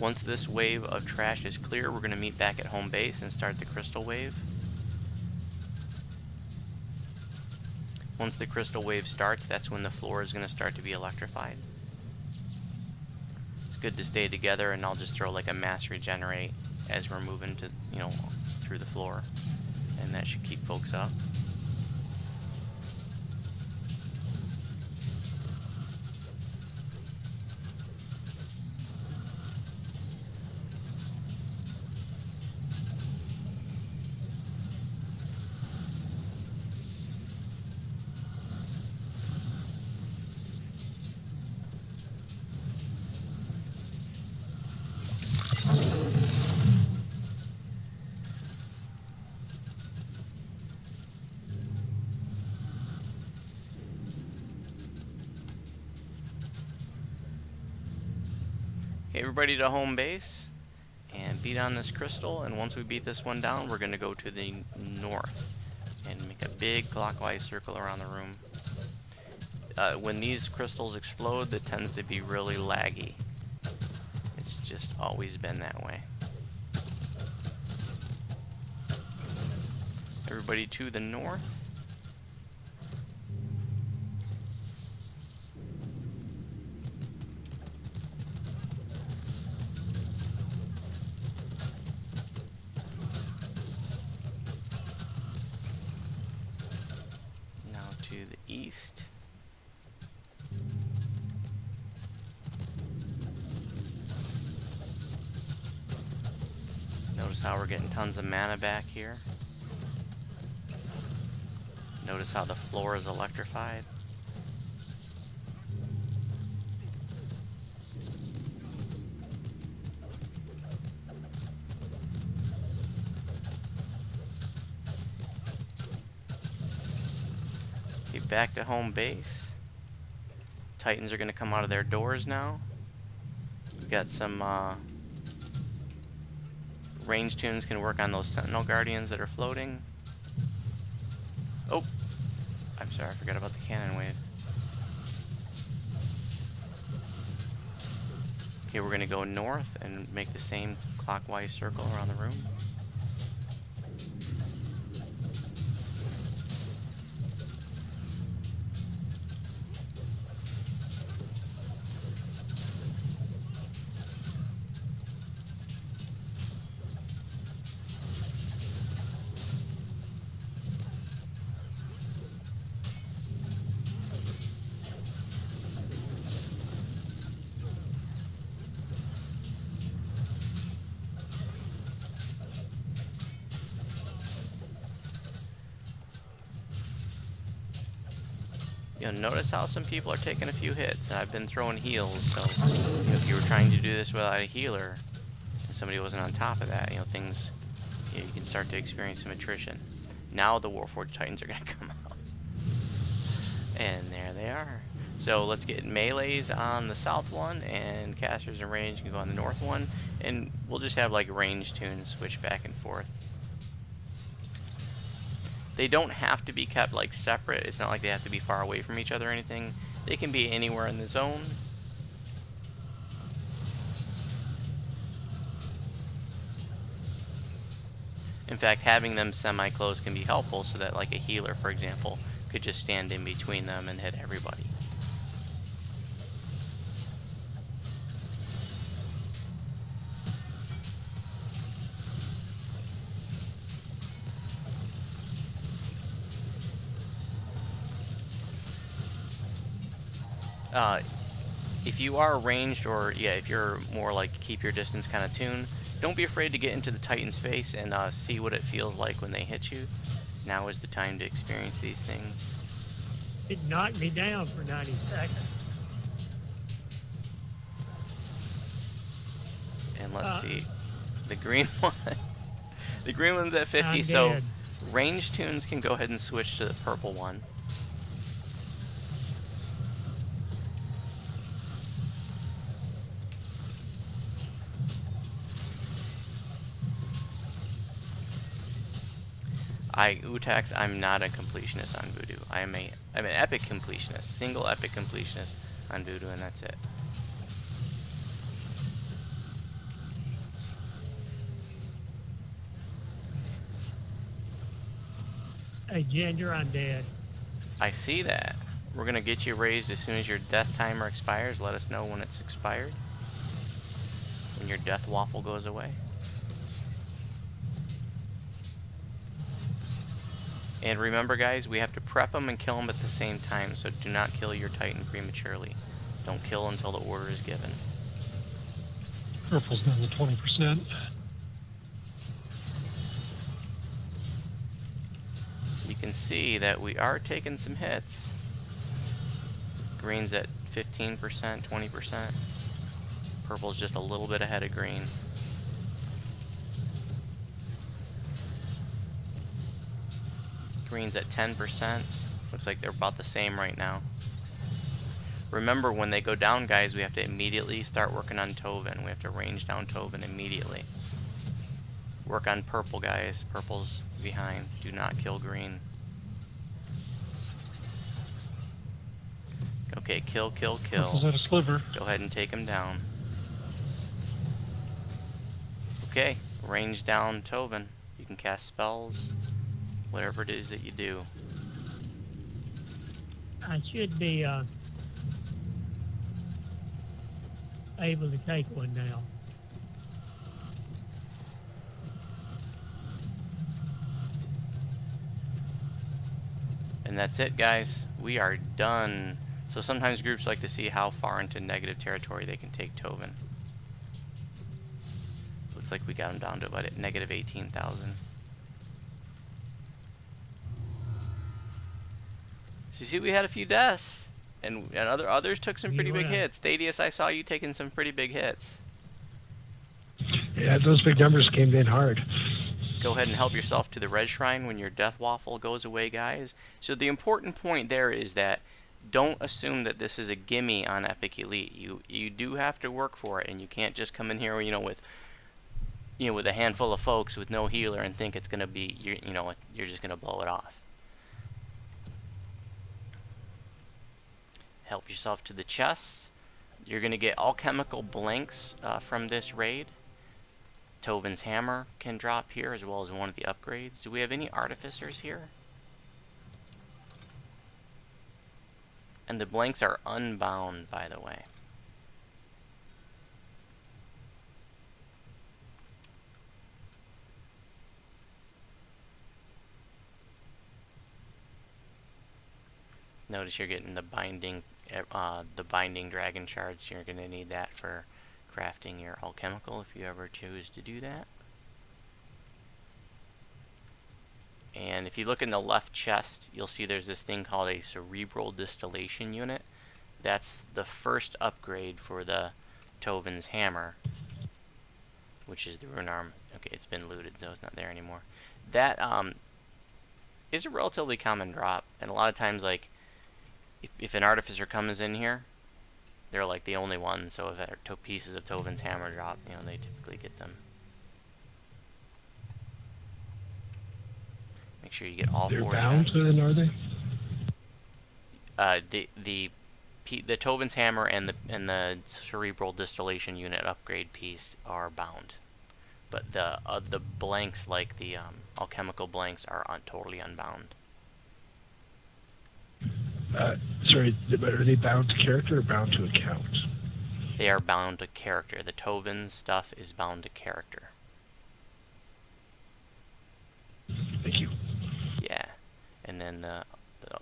Once this wave of trash is clear, we're going to meet back at home base and start the crystal wave. Once the crystal wave starts, that's when the floor is going to start to be electrified. It's good to stay together, and I'll just throw like a mass regenerate as we're moving to, you know, through the floor, and that should keep folks up. Okay, everybody to home base and beat on this crystal, and once we beat this one down, we're going to go to the north and make a big clockwise circle around the room. When these crystals explode, that tends to be really laggy. It's just always been that way. Everybody to the north. To the east. Notice how we're getting tons of mana back here. Notice how the floor is electrified. Back to home base. Titans are going to come out of their doors now. We've got some range tunes can work on those Sentinel Guardians that are floating. Oh, I'm sorry, I forgot about the cannon wave. Okay, we're going to go north and make the same clockwise circle around the room. You'll notice how some people are taking a few hits. I've been throwing heals, so if you were trying to do this without a healer, and somebody wasn't on top of that, things, you can start to experience some attrition. Now the Warforged Titans are going to come out. And there they are. So let's get melees on the south one, and casters and range can go on the north one, and we'll just have like range tunes switch back and forth. They don't have to be kept like separate. It's not like they have to be far away from each other or anything. They can be anywhere in the zone. In fact, having them semi-close can be helpful so that like a healer, for example, could just stand in between them and hit everybody. If you are ranged, or if you're more like keep your distance kind of tune, don't be afraid to get into the Titan's face and see what it feels like when they hit you. Now is the time to experience these things. It knocked me down for 90 seconds. And let's see, the green one. The green one's at 50, I'm so dead. range tunes can go ahead and switch to the purple one. Utax, I'm not a completionist on Voodoo. I'm an epic completionist, single epic completionist on Voodoo, and that's it. Hey, Ginger, I'm dead. I see that. We're gonna get you raised as soon as your death timer expires. Let us know when it's expired. When your death waffle goes away. And remember, guys, we have to prep them and kill them at the same time, so do not kill your Titan prematurely. Don't kill until the order is given. Purple's down to 20%. You can see that we are taking some hits. Green's at 15%, 20%. Purple's just a little bit ahead of green. Green's at 10%. Looks like they're about the same right now. Remember, when they go down, guys, we have to immediately start working on Tovin. We have to range down Tovin immediately. Work on purple, guys. Purple's behind. Do not kill green. Okay, kill, kill, Purple's kill. at a sliver. Go ahead and take him down. Okay, range down Tovin. You can cast spells, whatever it is that you do. I should be able to take one now. And that's it, guys. We are done. So sometimes groups like to see how far into negative territory they can take Tovin. Looks like we got him down to about at negative 18,000. So you see, we had a few deaths, and others took some pretty big hits. Thaddeus, I saw you taking some pretty big hits. Yeah, those big numbers came in hard. Go ahead and help yourself to the red shrine when your death waffle goes away, guys. So the important point there is that don't assume that this is a gimme on Epic Elite. You do have to work for it, and you can't just come in here, with a handful of folks with no healer and think it's gonna be you're just gonna blow it off. Help yourself to the chests. You're gonna get alchemical blanks from this raid. Tovin's hammer can drop here, as well as one of the upgrades. Do we have any artificers here? And the blanks are unbound, by the way. Notice you're getting the binding dragon shards. You're going to need that for crafting your alchemical if you ever choose to do that. And if you look in the left chest, you'll see there's this thing called a cerebral distillation unit. That's the first upgrade for the Tovin's hammer, which is the rune arm. Okay, it's been looted, so it's not there anymore. That is a relatively common drop, and a lot of times, like, if an artificer comes in here, they're like the only one. So if there are pieces of Tovin's hammer drop, you know, they typically get them. Make sure you get all They're 4 bound chests. then, are they? The Tovin's hammer and the cerebral distillation unit upgrade piece are bound, but the blanks, like the alchemical blanks, are totally unbound. Sorry, are they bound to character or bound to account? They are bound to character. The Tovin's stuff is bound to character. Thank you. Yeah, and then the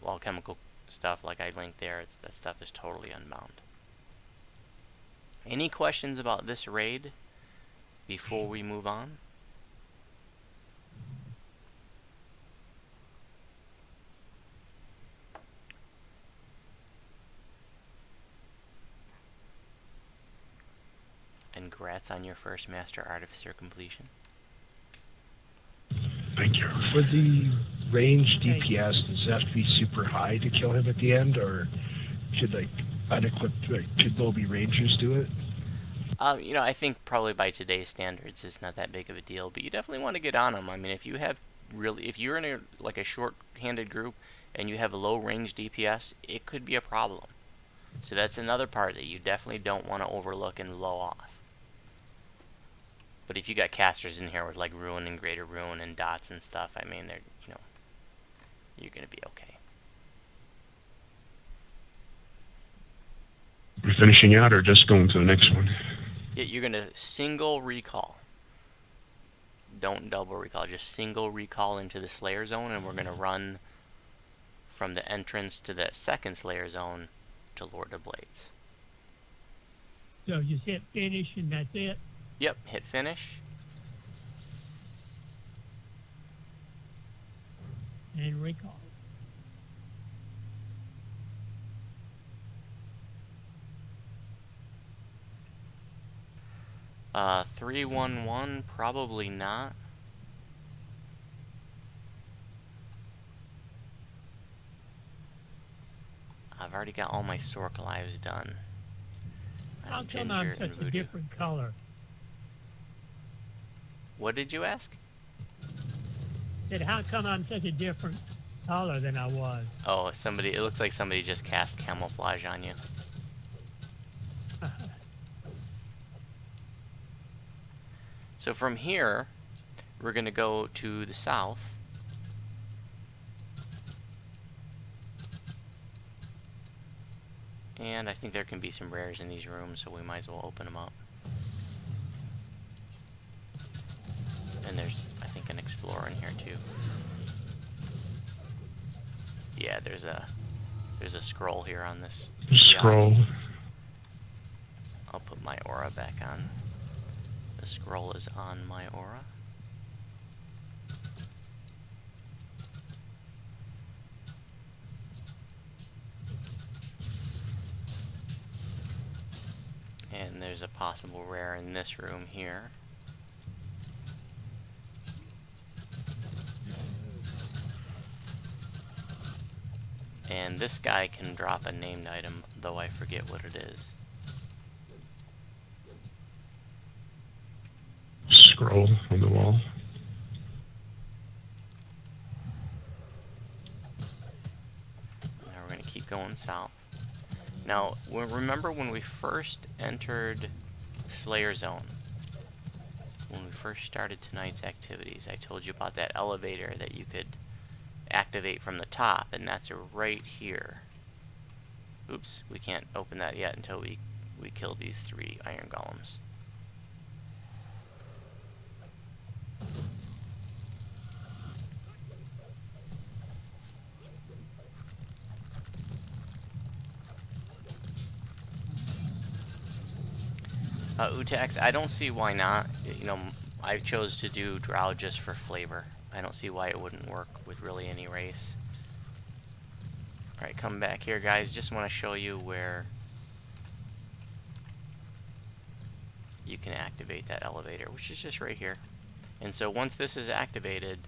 alchemical stuff, like I linked there, that stuff is totally unbound. Any questions about this raid before we move on? And congrats on your first Master Artificer completion. Thank you. For the range DPS, does it have to be super high to kill him at the end, or should could low be rangers do it? You know, I think probably by today's standards, it's not that big of a deal. But you definitely want to get on them. I mean, if you're in a short-handed group and you have a low range DPS, it could be a problem. So that's another part that you definitely don't want to overlook and blow off. But if you got casters in here with like Ruin and Greater Ruin and dots and stuff, I mean, you're gonna be okay. We're finishing out or just going to the next one? Yeah, you're gonna single recall. Don't double recall, just single recall into the Slayer Zone, and we're gonna run from the entrance to that second Slayer Zone to Lord of Blades. So just hit finish and that's it. Yep, hit finish. And recall. Uh, 311, probably not. I've already got all my Sork lives done. How I'm come Ginger I'm and such a Voodoo. different color? What did you ask? Said, how come I'm such a different color than I was? Oh, it looks like somebody just cast camouflage on you. So from here, we're going to go to the south. And I think there can be some rares in these rooms, so we might as well open them up. And there's, I think, an explorer in here too. Yeah, there's a scroll here on this. Scroll. I'll put my aura back on. The scroll is on my aura. And there's a possible rare in this room here. And this guy can drop a named item, though I forget what it is. Scroll on the wall. Now we're going to keep going south. Now, remember when we first entered Slayer Zone? When we first started tonight's activities, I told you about that elevator that you could activate from the top, and that's right here. Oops, we can't open that yet until we kill these 3 iron golems. Utax, I don't see why not. You know, I chose to do Drow just for flavor. I don't see why it wouldn't work with really any race. Alright, come back here, guys. Just want to show you where you can activate that elevator, which is just right here. And so once this is activated,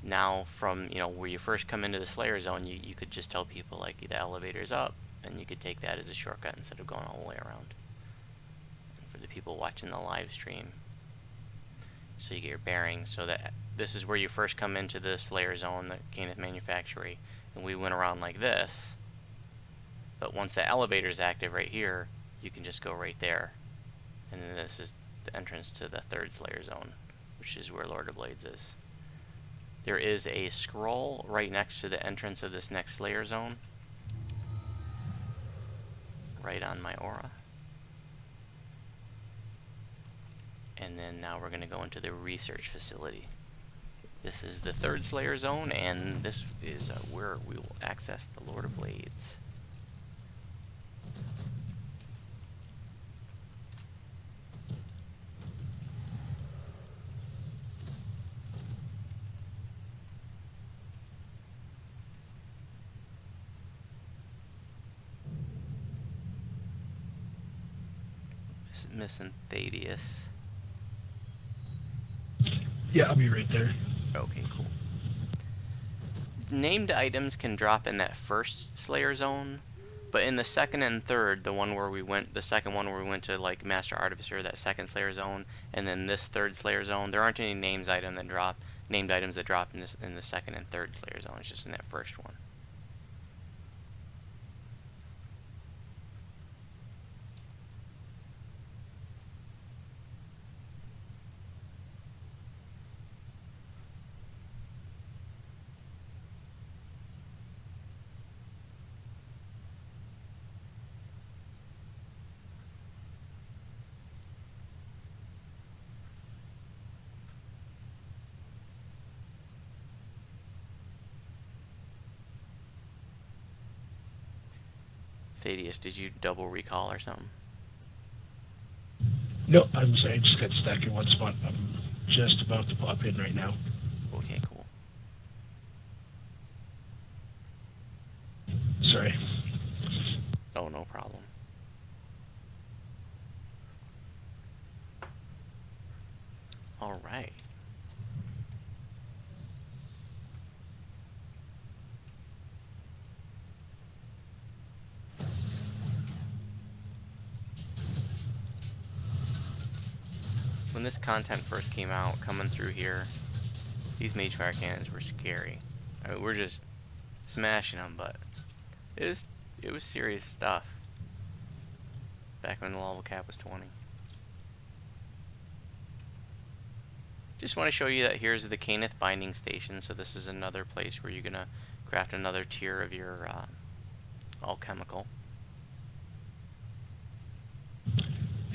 now from, you know, where you first come into the Slayer zone, you could just tell people, like, the elevator's up, and you could take that as a shortcut instead of going all the way around. And for the people watching the live stream, so you get your bearings, so that this is where you first come into the Slayer zone, the Kenneth Manufactory, and we went around like this. But once the elevator's active right here, you can just go right there. And then this is the entrance to the third Slayer zone, which is where Lord of Blades is. There is a scroll right next to the entrance of this next Slayer zone, right on my aura. And then now we're going to go into the research facility. This is the third Slayer zone, and this is where we will access the Lord of Blades. Missing Thaddeus. Yeah, I'll be right there. Okay, cool. Named items can drop in that first Slayer zone, but in the second and third, the second one where we went to like Master Artificer, that second Slayer zone, and then this third Slayer zone, there aren't any named items that drop in the second and third Slayer zone. It's just in that first one. Thaddeus, did you double recall or something? No, I'm sorry, I just got stuck in one spot. I'm just about to pop in right now. Okay, cool. Sorry. Oh, no problem. All right. When this content first came out, coming through here, these Magefire cannons were scary. I mean, we're just smashing them, but it was serious stuff back when the level cap was 20. Just want to show you that here's the Kenneth binding station. So this is another place where you're gonna craft another tier of your alchemical.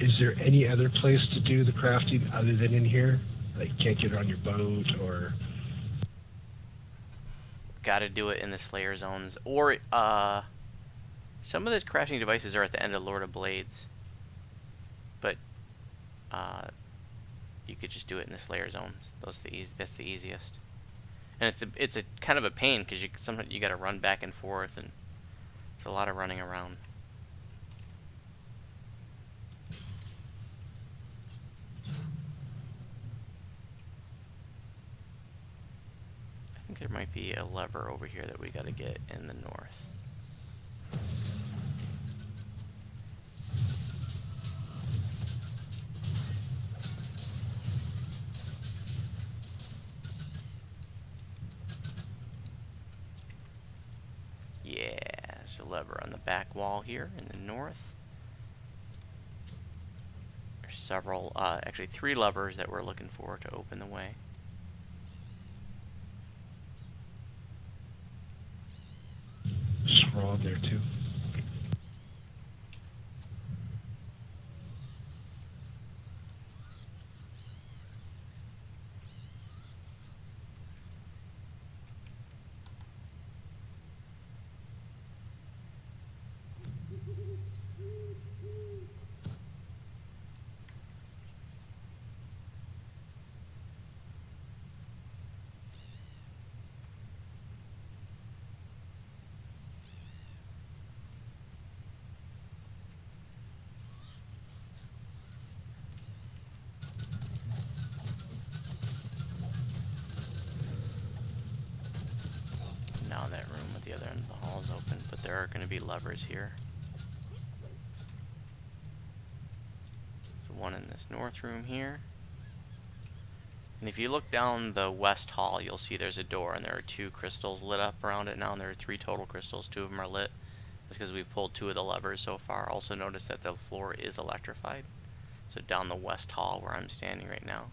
Is there any other place to do the crafting other than in here? Like, can't get it on your boat, or... Gotta do it in the Slayer zones. Or, some of the crafting devices are at the end of Lord of Blades. But, you could just do it in the Slayer zones. That's the easiest. And it's a kind of a pain, because sometimes you gotta run back and forth, and it's a lot of running around. I think there might be a lever over here that we got to get in the north. Yeah, there's a lever on the back wall here in the north. There's several, actually 3 levers that we're looking for to open the way. Scroll there too. farther end of the hall is open, but there are going to be levers here. So one in this north room here. And if you look down the west hall, you'll see there's a door, and there are 2 crystals lit up around it now, and there are 3 total crystals. 2 of them are lit. That's because we've pulled 2 of the levers so far. Also notice that the floor is electrified. So down the west hall where I'm standing right now,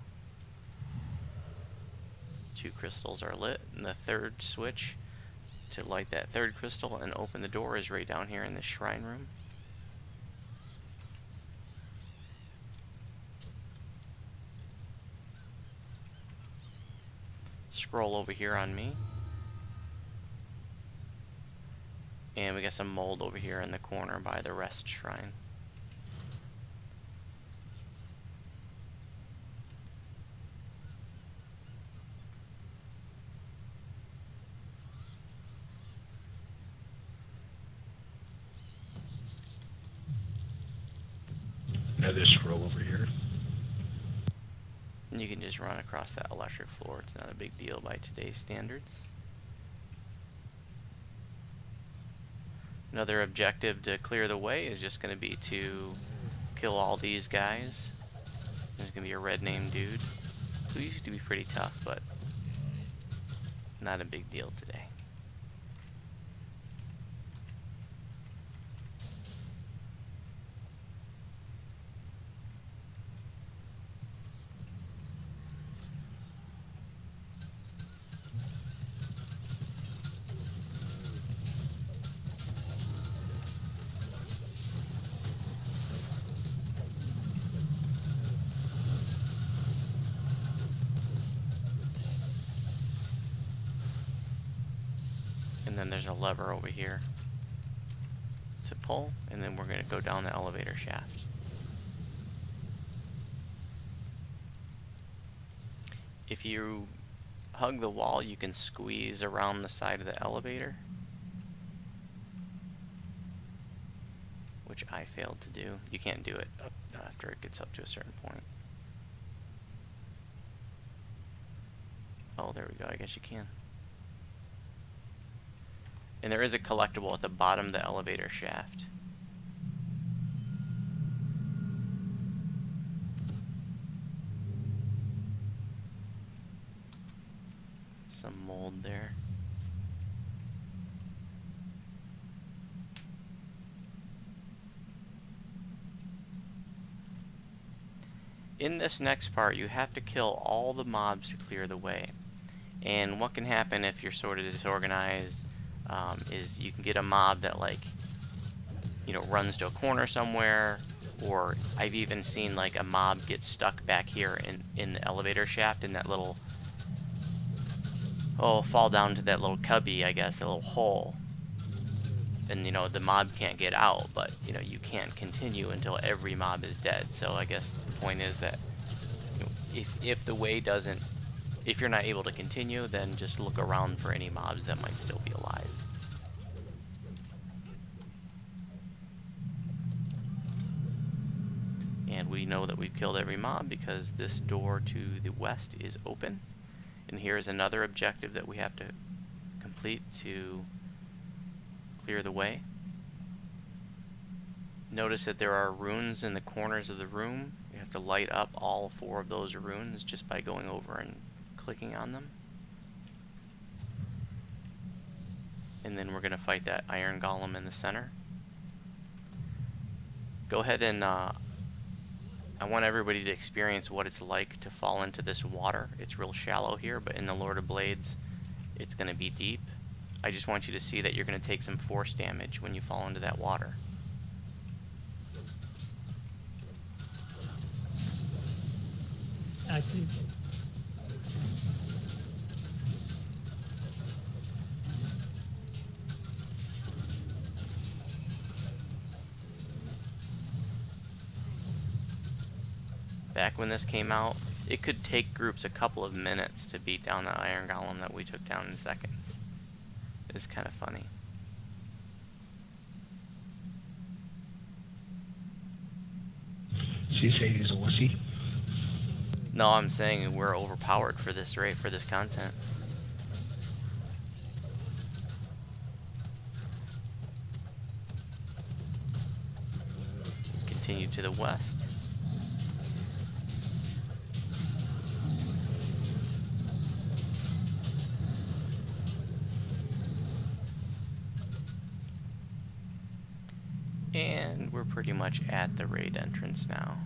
2 crystals are lit, and the 3rd switch to light that 3rd crystal and open the door is right down here in this shrine room. Scroll over here on me. And we got some mold over here in the corner by the rest shrine. Another scroll over here. And you can just run across that electric floor. It's not a big deal by today's standards. Another objective to clear the way is just going to be to kill all these guys. There's going to be a red name dude who used to be pretty tough, but not a big deal today. And then there's a lever over here to pull, and then we're going to go down the elevator shaft. If you hug the wall, you can squeeze around the side of the elevator, which I failed to do. You can't do it up after it gets up to a certain point. Oh, there we go. I guess you can. And there is a collectible at the bottom of the elevator shaft. Some mold there. In this next part, you have to kill all the mobs to clear the way. And what can happen if you're sort of disorganized is you can get a mob that, like, you know, runs to a corner somewhere, or I've even seen like a mob get stuck back here in the elevator shaft in that little, fall down to that little cubby, I guess, that little hole. And, you know, the mob can't get out, but, you know, you can't continue until every mob is dead. So I guess the point is that, you know, if the way doesn't, if you're not able to continue, then just look around for any mobs that might still be alive. And we know that we've killed every mob because this door to the west is open. And here is another objective that we have to complete to clear the way. Notice that there are runes in the corners of the room. You have to light up all 4 of those runes just by going over and clicking on them. And then we're going to fight that iron golem in the center. Go ahead and I want everybody to experience what it's like to fall into this water. It's real shallow here, but in the Lord of Blades, it's going to be deep. I just want you to see that you're going to take some force damage when you fall into that water. I see. Back when this came out, it could take groups a couple of minutes to beat down the iron golem that we took down in seconds. It's kind of funny. So you say he's a wussy? No, I'm saying we're overpowered for this, right? For this content. continue to the west. And we're pretty much at the raid entrance now.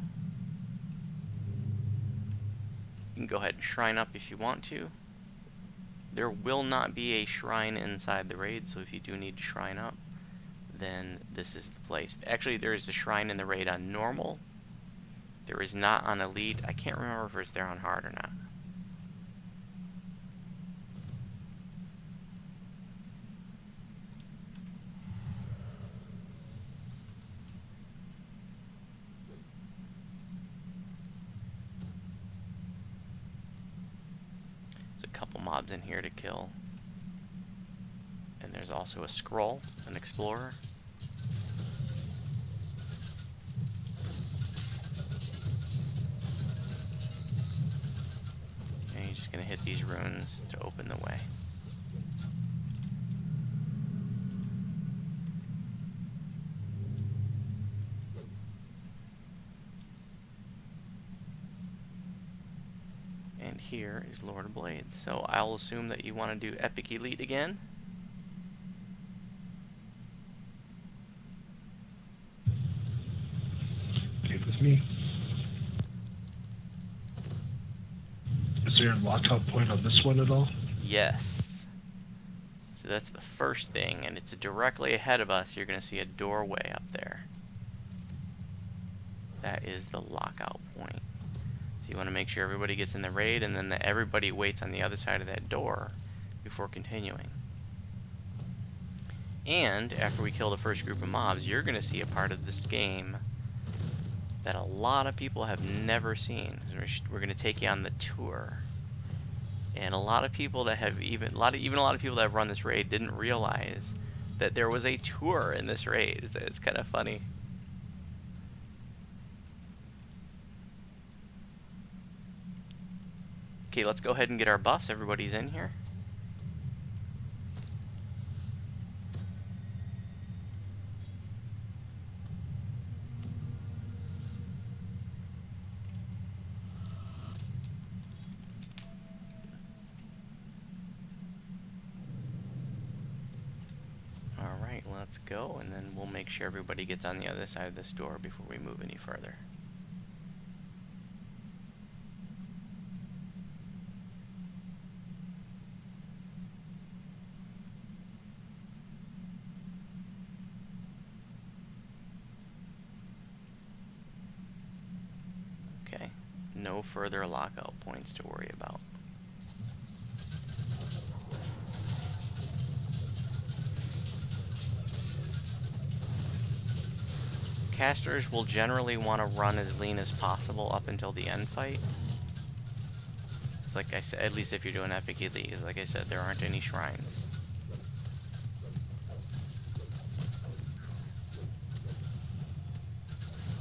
You can go ahead and shrine up if you want to. There will not be a shrine inside the raid, so if you do need to shrine up, then this is the place. Actually, there is a shrine in the raid on normal. There is not on elite. I can't remember if it's there on hard or not. There's a couple mobs in here to kill. And there's also a scroll, an explorer. And you're just going to hit these runes to open the way. And here is Lord of Blades. So I'll assume that you want to do Epic Elite again. Okay, with me. Is there a lockout point on this one at all? Yes. So that's the first thing, and it's directly ahead of us. You're going to see a doorway up there. That is the lockout point. So you want to make sure everybody gets in the raid, and then everybody waits on the other side of that door before continuing. And after we kill the first group of mobs, you're going to see a part of this game that a lot of people have never seen. We're going to take you on the tour. And a lot of people that have even a lot of people that have run this raid didn't realize that there was a tour in this raid. It's kind of funny. Okay, let's go ahead and get our buffs. Everybody's in here. Alright, let's go, and then we'll make sure everybody gets on the other side of this door before we move any further. Okay, no further lockout points to worry about. Casters will generally want to run as lean as possible up until the end fight. It's like I said, at least if you're doing Epic Elite, because like I said, there aren't any shrines.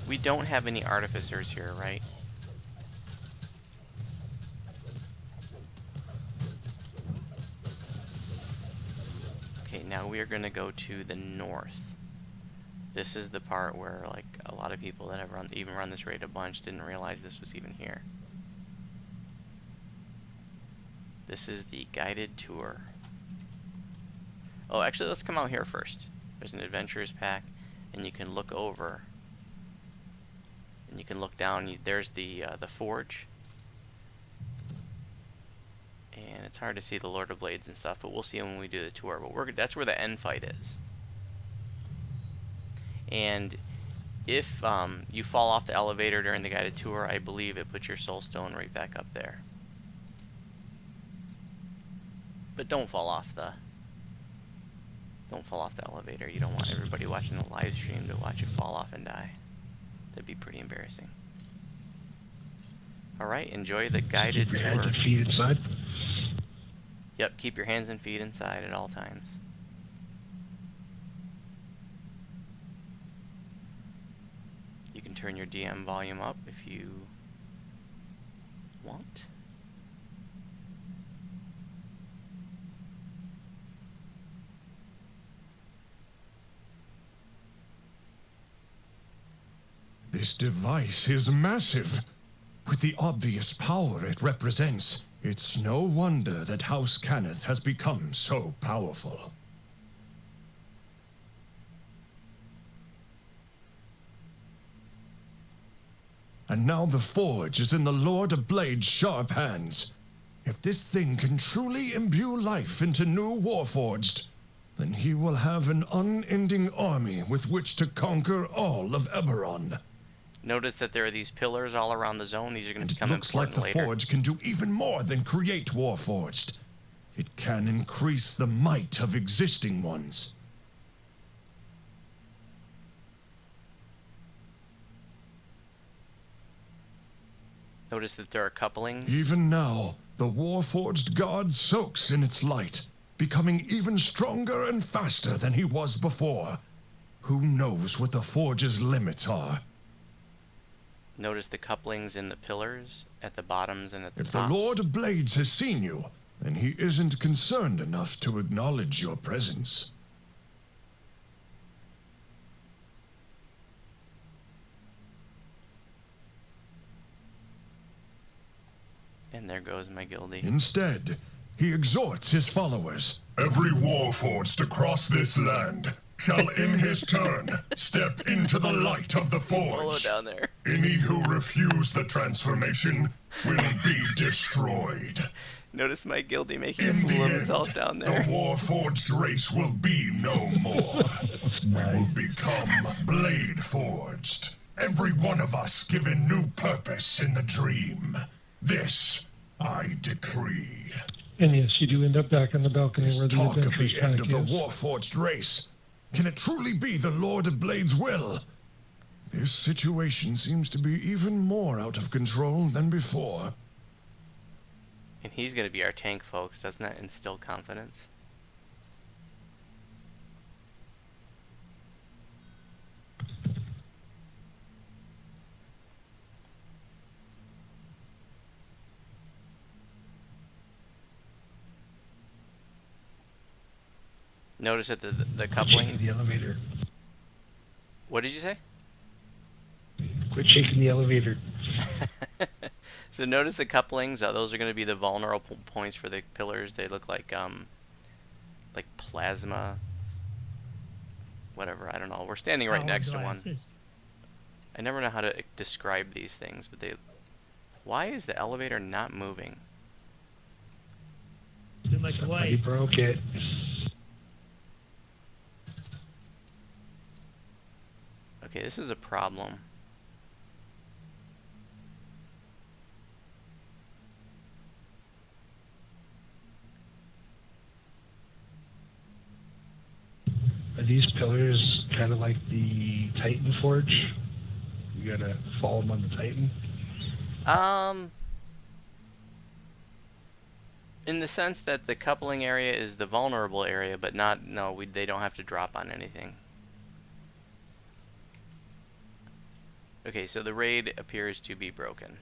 We don't have any Artificers here, right? Okay, now we are going to go to the north. This is the part where, like, a lot of people that have even run this raid a bunch didn't realize this was even here. This is the guided tour. Oh, actually, let's come out here first. There's an adventurer's pack, and you can look over, and you can look down. There's the forge, and it's hard to see the Lord of Blades and stuff, but we'll see them when we do the tour. But that's where the end fight is. And if you fall off the elevator during the guided tour, I believe it puts your soul stone right back up there. But don't fall off the elevator. You don't want everybody watching the live stream to watch you fall off and die. That'd be pretty embarrassing. Alright, enjoy the guided Keep your tour. hands and feet inside. Yep, keep your hands and feet inside at all times. You can turn your DM volume up if you want. The This device is massive. With the obvious power it represents, it's no wonder that House Cannith has become so powerful. And now the forge is in the Lord of Blade's sharp hands. If this thing can truly imbue life into new Warforged, then he will have an unending army with which to conquer all of Eberron. Notice that there are these pillars all around the zone. These are going to become It looks like important the later. Forge can do even more than create Warforged. It can increase the might of existing ones. Notice that there are couplings. Even now, the Warforged God soaks in its light, becoming even stronger and faster than he was before. Who knows what the Forge's limits are? Notice the couplings in the pillars at the bottoms and at the If tops. the Lord of Blades has seen you, then he isn't concerned enough to acknowledge your presence. And there goes my guildie. Instead, he exhorts his followers. Every Warforged across this land shall in his turn step into the light of the Follow Forge. down there. Any who refuse the transformation will be destroyed. Notice my guildie making a In the fool of end, himself down the there. Warforged race will be no more. We will become Blade Forged. Every one of us given new purpose in the dream. This I decree. And yes, you do end up back on the balcony This where the talk of adventurous the end pack of the is. Warforged race. Can it truly be the Lord of Blade's will? This situation seems to be even more out of control than before. And he's going to be our tank, folks. Doesn't that instill confidence? Notice that the couplings. The elevator. What did you say? Quit shaking the elevator. So notice the couplings. Those are going to be the vulnerable points for the pillars. They look like plasma. Whatever, I don't know. We're standing right next to one. Hourglasses. I never know how to describe these things, but they. Why is the elevator not moving? Too much Somebody weight. broke it. Okay, this is a problem. Are these pillars kind of like the Titan Forge? You gotta follow them on the Titan? In the sense that the coupling area is the vulnerable area, but not, no, they don't have to drop on anything. Okay, so the raid appears to be broken.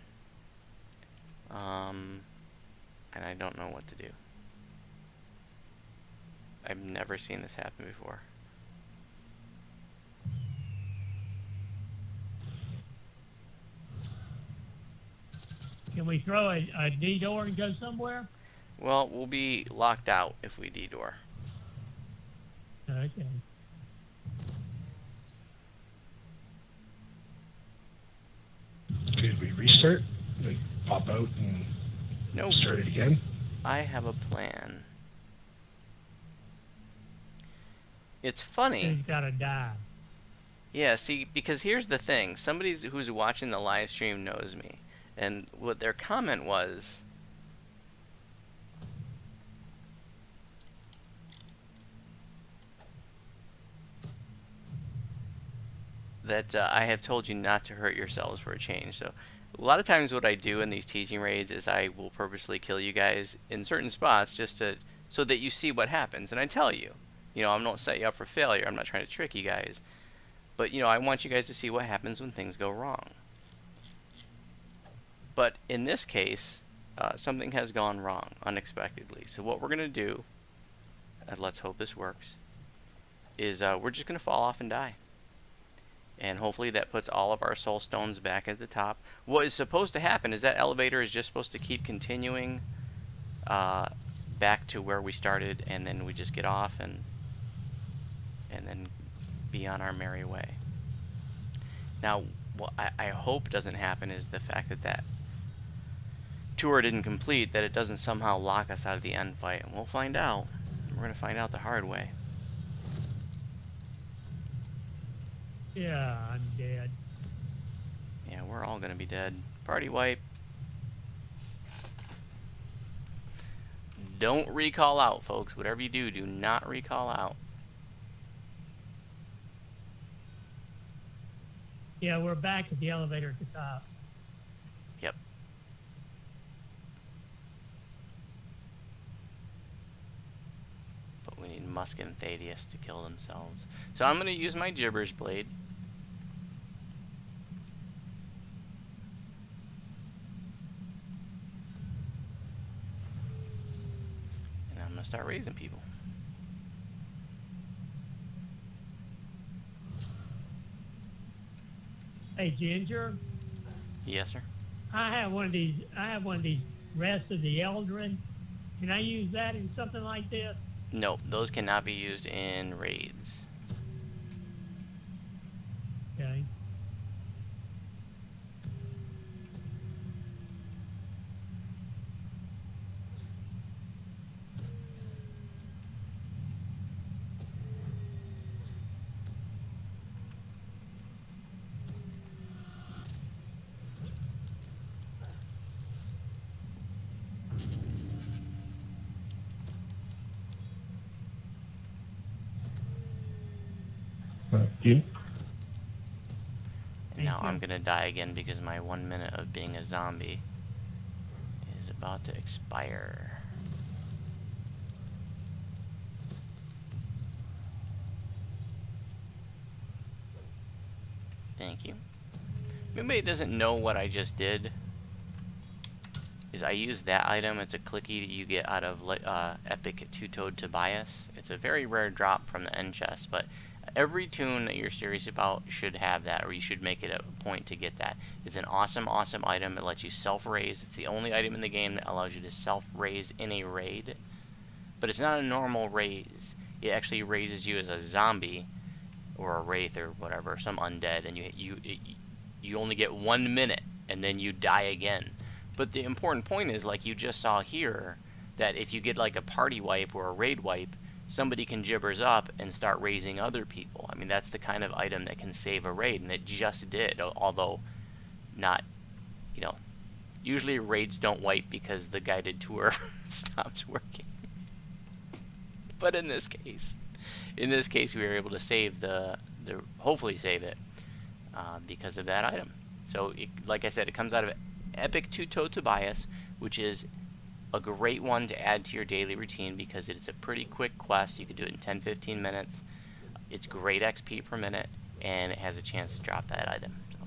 And I don't know what to do. I've never seen this happen before. Can we throw a D door and go somewhere? Well, we'll be locked out if we D-door. Okay. Could we restart? Like, pop out and Nope. start it again? I have a plan. It's funny. Who's gotta die? Yeah, see, because here's the thing. Somebody who's watching the live stream knows me. And what their comment was... that I have told you not to hurt yourselves for a change. So a lot of times what I do in these teaching raids is I will purposely kill you guys in certain spots just to so that you see what happens. And I tell you, you know, I'm not setting you up for failure. I'm not trying to trick you guys. But, you know, I want you guys to see what happens when things go wrong. But in this case, something has gone wrong unexpectedly. So what we're going to do, and let's hope this works, is we're just going to fall off and die. and hopefully that puts all of our soul stones back at the top. What is supposed to happen is that elevator is just supposed to keep continuing back to where we started, and then we just get off and then be on our merry way. Now, what I hope doesn't happen is the fact that that tour didn't complete, that it doesn't somehow lock us out of the end fight, and we'll find out. We're going to find out the hard way. Yeah, I'm dead. Yeah, we're all going to be dead. Party wipe. Don't recall out, folks. Whatever you do, do not recall out. Yeah, we're back at the elevator at the top. Yep. But we need Musk and Thaddeus to kill themselves. So I'm going to use my Gibbers Blade. And I'm going to start raising people. Hey, Ginger, Yes, sir. I have one of these. I have one of these Rest of the Eldrin. Can I use that in something like this? Nope, those cannot be used in raids. Okay. You? And now I'm gonna die again because my 1 minute of being a zombie is about to expire. Thank you. If anybody doesn't know what I just did, is I used that item. It's a clicky that you get out of Epic Two-Toed Tobias. It's a very rare drop from the end chest, but every tune that you're serious about should have that, or you should make it a point to get that. It's an awesome, awesome item. It lets you self-raise. It's the only item in the game that allows you to self-raise in a raid. But it's not a normal raise. It actually raises you as a zombie, or a wraith, or whatever, some undead, and you only get 1 minute, and then you die again. But the important point is, like you just saw here, that if you get like a party wipe or a raid wipe, somebody can Gibbers up and start raising other people. I mean, that's the kind of item that can save a raid, and it just did, although not, you know, usually raids don't wipe because the guided tour stops working. But in this case, we were able to save hopefully save it because of that item. So, like I said, it comes out of Epic Two-Toed Tobias, which is a great one to add to your daily routine because it's a pretty quick quest. You can do it in 10-15 minutes. It's great XP per minute, and it has a chance to drop that item. So,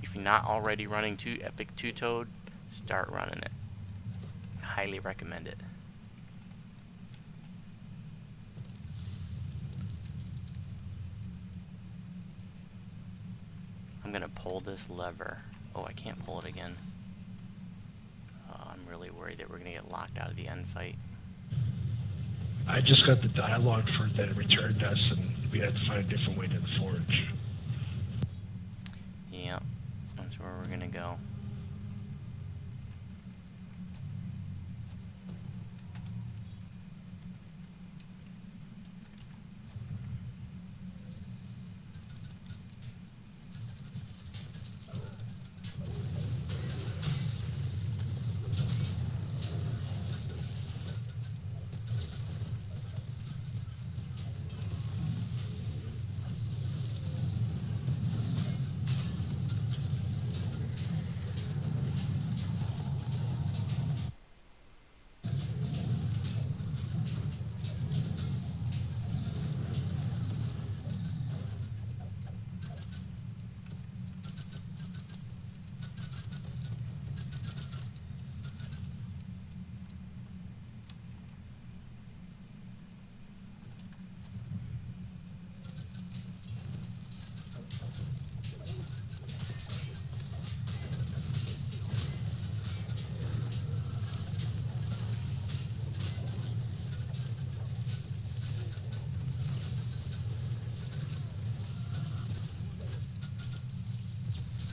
if you're not already running Epic Two-Toed, start running it. I highly recommend it. I'm gonna pull this lever. Oh, I can't pull it again. I'm really worried that we're gonna get locked out of the end fight. I just got the dialogue for that it returned us, and we had to find a different way to the forge. Yeah, that's where we're gonna go.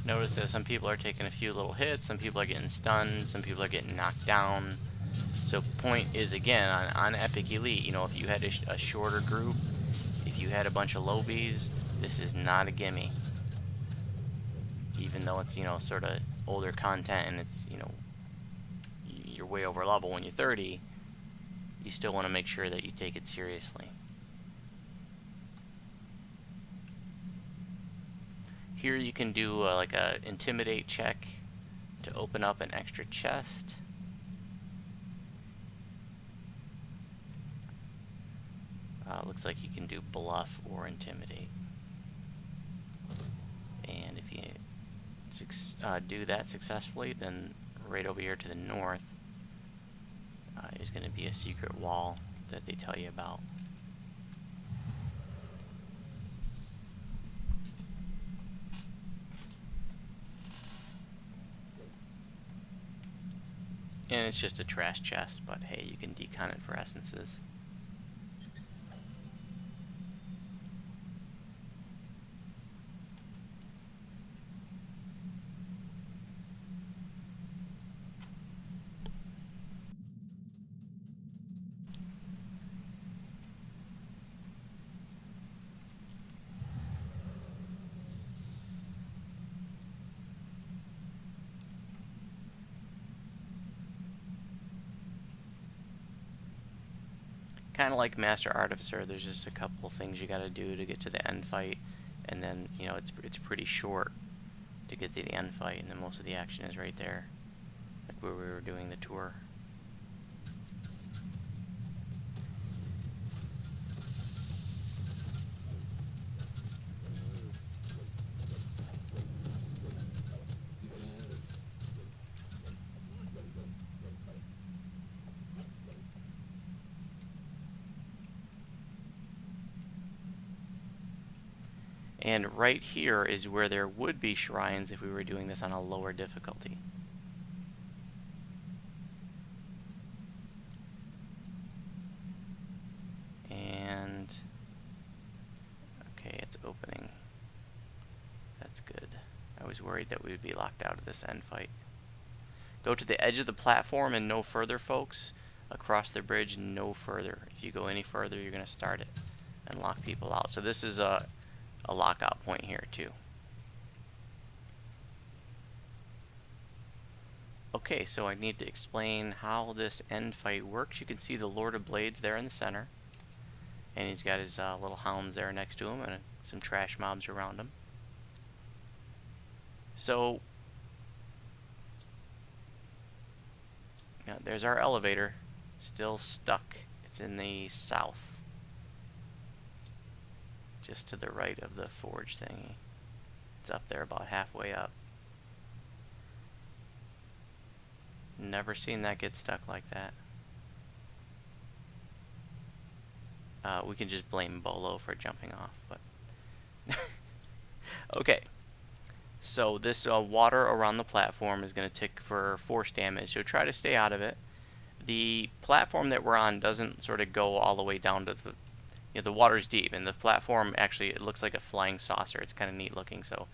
Notice that some people are taking a few little hits, some people are getting stunned, some people are getting knocked down. So point is, again, on Epic Elite, you know, if you had a shorter group, if you had a bunch of lobies, this is not a gimme. Even though it's, you know, sort of older content and it's, you know, you're way over level when you're 30, you still want to make sure that you take it seriously. Here you can do like a intimidate check to open up an extra chest. Looks like you can do bluff or intimidate. And if you do that successfully, then right over here to the north is going to be a secret wall that they tell you about. And it's just a trash chest, but hey, you can decon it for essences. Kind of like Master Artificer, there's just a couple things you got to do to get to the end fight, and then, you know, it's pretty short to get to the end fight, and then most of the action is right there, like where we were doing the tour. And right here is where there would be shrines if we were doing this on a lower difficulty. And okay, it's opening. That's good. I was worried that we would be locked out of this end fight. Go to the edge of the platform and no further, folks. Across the bridge, no further. If you go any further, you're going to start it and lock people out. So this is a lockout point here too. Okay, so I need to explain how this end fight works. You can see the Lord of Blades there in the center, and he's got his little hounds there next to him and some trash mobs around him. So yeah, there's our elevator, still stuck. It's in the south, just to the right of the forge thingy. It's up there about halfway up. Never seen that get stuck like that. We can just blame Bolo for jumping off, but okay. So this water around the platform is going to tick for force damage, so try to stay out of it. The platform that we're on doesn't sort of go all the way down to the, you know, the water's deep, and the platform actually, it looks like a flying saucer. It's kind of neat looking, so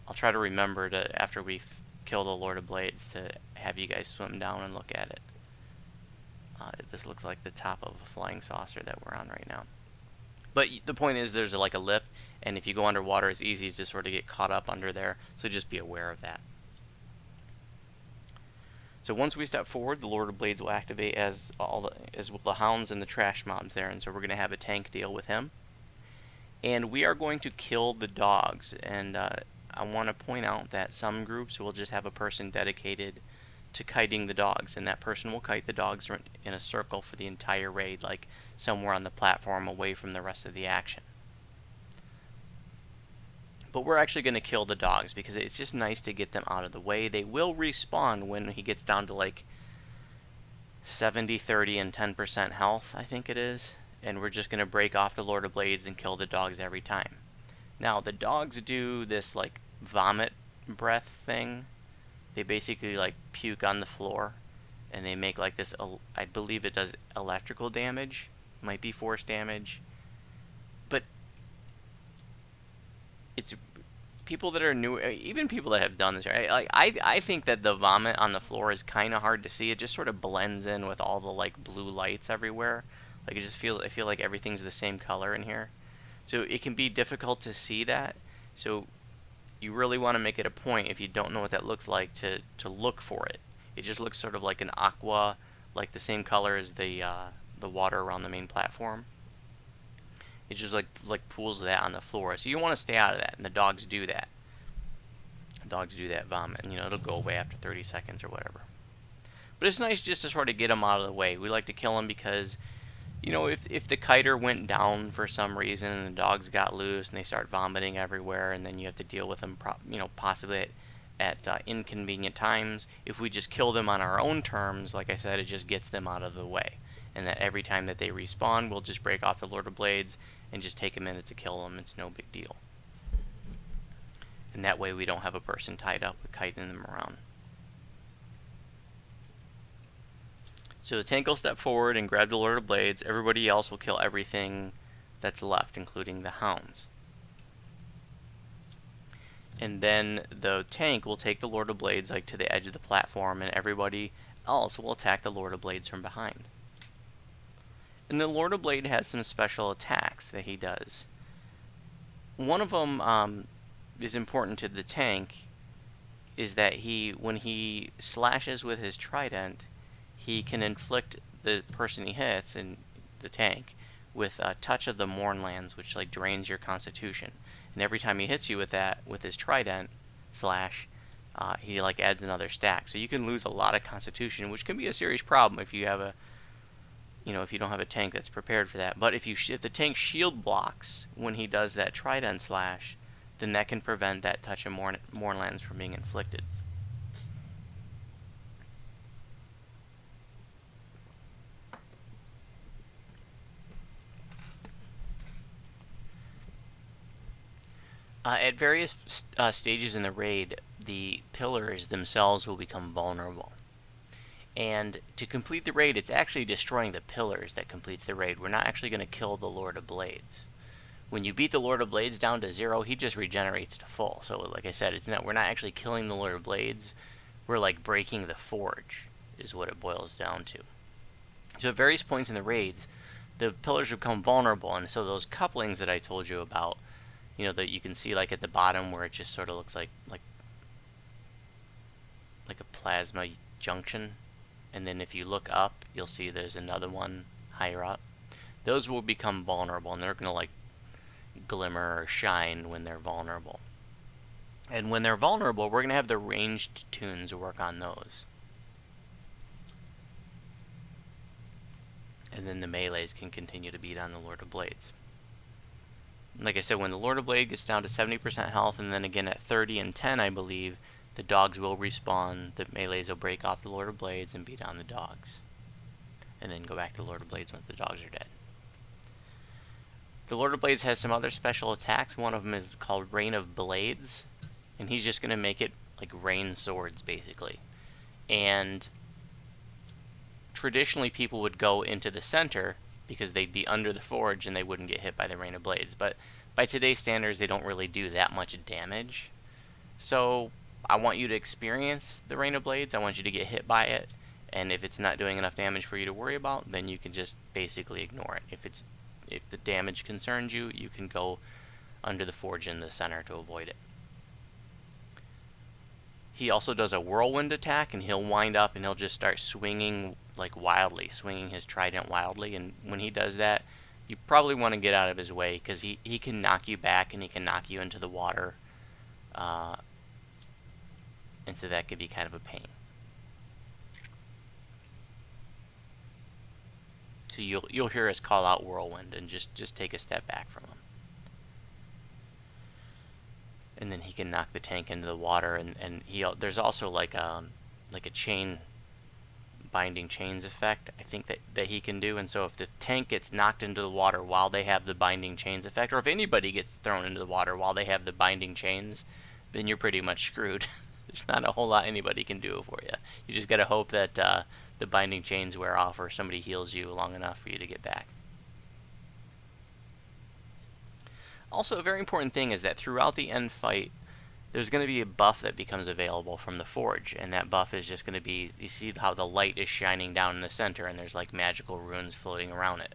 I'll try to remember to, after we kill the Lord of Blades, to have you guys swim down and look at it. This looks like the top of a flying saucer that we're on right now. But the point is, there's like a lip, and if you go underwater, it's easy to sort of get caught up under there, so just be aware of that. So once we step forward, the Lord of Blades will activate as will the hounds and the trash mobs there, and so we're going to have a tank deal with him. And we are going to kill the dogs, and I want to point out that some groups will just have a person dedicated to kiting the dogs, and that person will kite the dogs in a circle for the entire raid, like somewhere on the platform away from the rest of the action. But we're actually going to kill the dogs because it's just nice to get them out of the way. They will respawn when he gets down to like 70, 30, and 10% health, I think it is. And we're just going to break off the Lord of Blades and kill the dogs every time. Now, the dogs do this like vomit breath thing. They basically like puke on the floor, and they make like this, I believe it does electrical damage, might be force damage, but it's people that are new, even people that have done this, right? Like I think that the vomit on the floor is kind of hard to see. It just sort of blends in with all the like blue lights everywhere. Like it just feels, I feel like everything's the same color in here, so it can be difficult to see that. So you really want to make it a point, if you don't know what that looks like, to look for it. It just looks sort of like an aqua, like the same color as the water around the main platform. It just like pools of that on the floor. So you want to stay out of that, and the dogs do that. Dogs do that vomit, and it'll go away after 30 seconds or whatever. But it's nice just to sort of get them out of the way. We like to kill them because, if the kiter went down for some reason and the dogs got loose and they start vomiting everywhere, and then you have to deal with them, possibly at inconvenient times. If we just kill them on our own terms, like I said, it just gets them out of the way. And that every time that they respawn, we'll just break off the Lord of Blades and just take a minute to kill them. It's no big deal. And that way we don't have a person tied up with kiting them around. So the tank will step forward and grab the Lord of Blades. Everybody else will kill everything that's left, including the hounds. And then the tank will take the Lord of Blades like to the edge of the platform, and everybody else will attack the Lord of Blades from behind. And the Lord of Blade has some special attacks that he does. One of them is important to the tank, is that when he slashes with his trident, he can inflict the person he hits, in the tank, with a touch of the Mournlands, which like drains your constitution. And every time he hits you with that, with his trident slash, he like adds another stack. So you can lose a lot of constitution, which can be a serious problem if you have if you don't have a tank that's prepared for that. But if the tank shield blocks when he does that trident slash, then that can prevent that touch of Mournlands from being inflicted. At various stages in the raid, the pillars themselves will become vulnerable. And to complete the raid, it's actually destroying the pillars that completes the raid. We're not actually going to kill the Lord of Blades. When you beat the Lord of Blades down to 0, he just regenerates to full. So like I said, we're not actually killing the Lord of Blades. We're like breaking the forge, is what it boils down to. So at various points in the raids, the pillars become vulnerable, and so those couplings that I told you about, that you can see like at the bottom where it just sort of looks like a plasma junction. And then if you look up, you'll see there's another one higher up. Those will become vulnerable, and they're going to like glimmer or shine when they're vulnerable. And when they're vulnerable, we're going to have the ranged tunes work on those. And then the melees can continue to beat on the Lord of Blades. Like I said, when the Lord of Blade gets down to 70% health, and then again at 30 and 10, I believe, the dogs will respawn, the melees will break off the Lord of Blades and beat on the dogs. And then go back to Lord of Blades once the dogs are dead. The Lord of Blades has some other special attacks. One of them is called Rain of Blades, and he's just going to make it like rain swords, basically. And traditionally people would go into the center because they'd be under the forge and they wouldn't get hit by the Rain of Blades. But by today's standards, they don't really do that much damage. So I want you to experience the Rain of Blades. I want you to get hit by it. And if it's not doing enough damage for you to worry about, then you can just basically ignore it. If the damage concerns you, you can go under the forge in the center to avoid it. He also does a whirlwind attack, and he'll wind up and he'll just start swinging like wildly, swinging his trident wildly. And when he does that, you probably want to get out of his way, because he can knock you back and he can knock you into the water. And so that could be kind of a pain. So you'll hear us call out whirlwind, and just take a step back from him. And then he can knock the tank into the water, and there's also like a chain, binding chains effect, I think that he can do. And so if the tank gets knocked into the water while they have the binding chains effect, or if anybody gets thrown into the water while they have the binding chains, then you're pretty much screwed. There's not a whole lot anybody can do for you. You just gotta hope that the binding chains wear off, or somebody heals you long enough for you to get back. Also, a very important thing is that throughout the end fight, there's going to be a buff that becomes available from the forge, and that buff is just going to be, you see how the light is shining down in the center and there's like magical runes floating around it.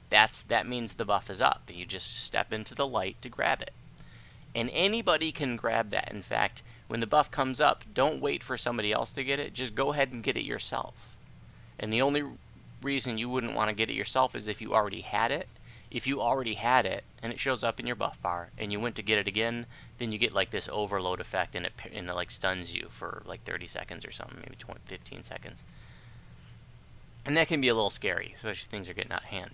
That means the buff is up. You just step into the light to grab it. And anybody can grab that. In fact, when the buff comes up, don't wait for somebody else to get it. Just go ahead and get it yourself. And the only reason you wouldn't want to get it yourself is if you already had it. If you already had it and it shows up in your buff bar and you went to get it again, then you get like this overload effect and it like stuns you for like 30 seconds or something, maybe 15 seconds. And that can be a little scary, especially if things are getting out of hand.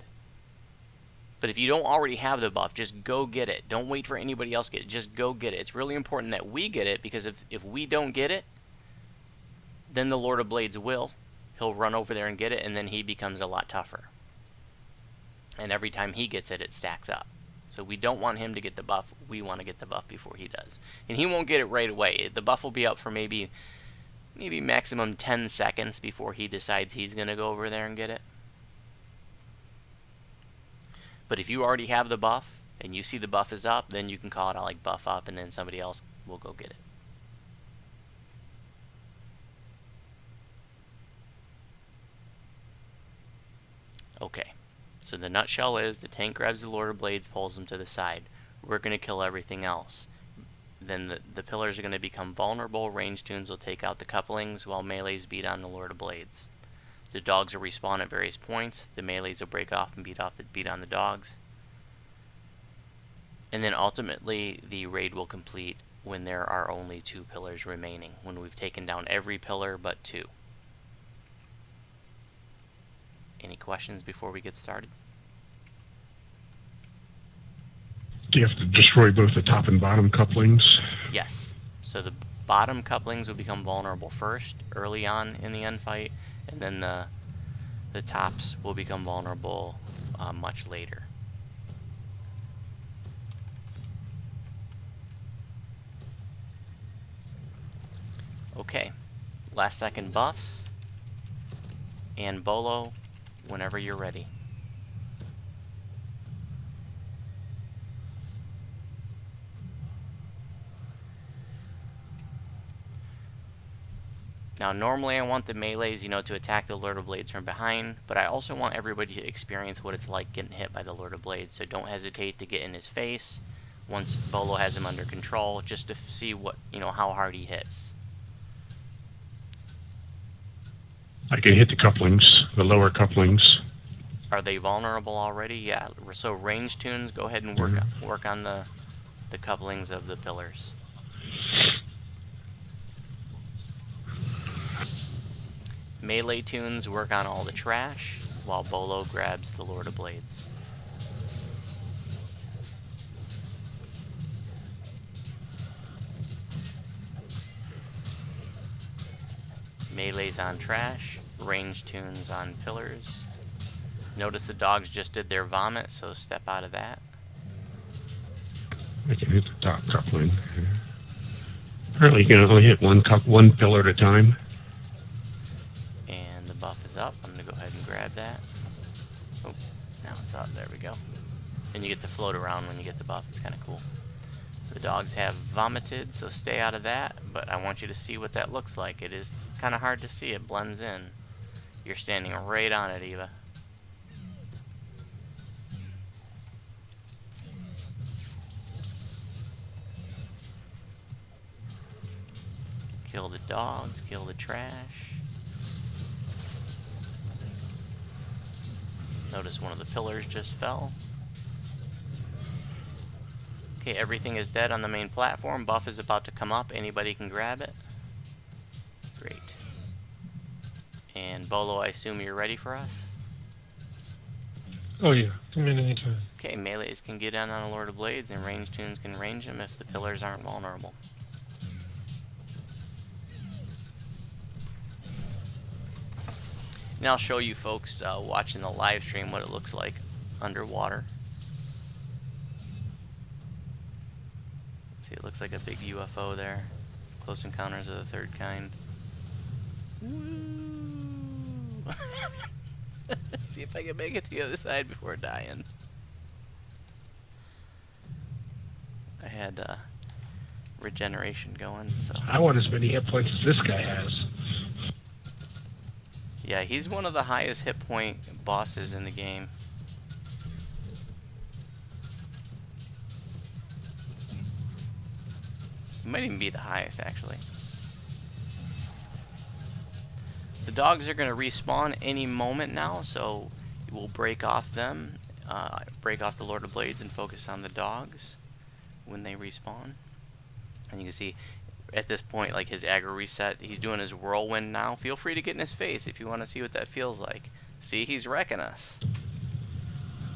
But if you don't already have the buff, just go get it. Don't wait for anybody else to get it. Just go get it. It's really important that we get it, because if we don't get it, then the Lord of Blades will. He'll run over there and get it, and then he becomes a lot tougher. And every time he gets it, it stacks up. So we don't want him to get the buff. We want to get the buff before he does. And he won't get it right away. The buff will be up for maybe maximum 10 seconds before he decides he's going to go over there and get it. But if you already have the buff, and you see the buff is up, then you can call it out like buff up, and then somebody else will go get it. Okay. So the nutshell is the tank grabs the Lord of Blades, pulls him to the side. We're going to kill everything else. Then the pillars are going to become vulnerable. Range tunes will take out the couplings while melees beat on the Lord of Blades. The dogs will respawn at various points. The melees will break off and beat on the dogs. And then ultimately the raid will complete when there are only 2 pillars remaining. When we've taken down every pillar but 2. Any questions before we get started? Do you have to destroy both the top and bottom couplings? Yes. So the bottom couplings will become vulnerable first, early on in the end fight, and then the tops will become vulnerable much later. Okay. Last second buffs. And Bolo, whenever you're ready. Now normally I want the melees, to attack the Lord of Blades from behind, but I also want everybody to experience what it's like getting hit by the Lord of Blades, so don't hesitate to get in his face once Bolo has him under control, just to see what, how hard he hits. I can hit the couplings, the lower couplings. Are they vulnerable already? Yeah. So range tunes, go ahead and work on the couplings of the pillars. Melee tunes work on all the trash, while Bolo grabs the Lord of Blades. Melees on trash, range tunes on pillars. Notice the dogs just did their vomit, so step out of that. I can hit the top coupling. Apparently you can only hit one pillar at a time. And the buff is up. I'm going to go ahead and grab that. Oh, now it's up. There we go. And you get to float around when you get the buff. It's kind of cool. The dogs have vomited, so stay out of that, but I want you to see what that looks like. It is kind of hard to see. It blends in. You're standing right on it, Eva. Kill the dogs, kill the trash. Notice one of the pillars just fell. Okay, everything is dead on the main platform. Buff is about to come up. Anybody can grab it. Great. And Bolo, I assume you're ready for us? Oh yeah, come in anytime. Okay, melees can get in on the Lord of Blades, and range tunes can range them if the pillars aren't vulnerable. And I'll show you folks watching the live stream what it looks like underwater. See, it looks like a big UFO there. Close Encounters of the Third Kind. Woo! See if I can make it to the other side before dying. I had regeneration going. So I want as many hit points as this guy has. yeah, he's one of the highest hit point bosses in the game. He might even be the highest, actually. The dogs are going to respawn any moment now, so we'll break off them, break off the Lord of Blades and focus on the dogs when they respawn. And you can see at this point, like, his aggro reset, he's doing his whirlwind now. Feel free to get in his face if you want to see what that feels like. See, he's wrecking us.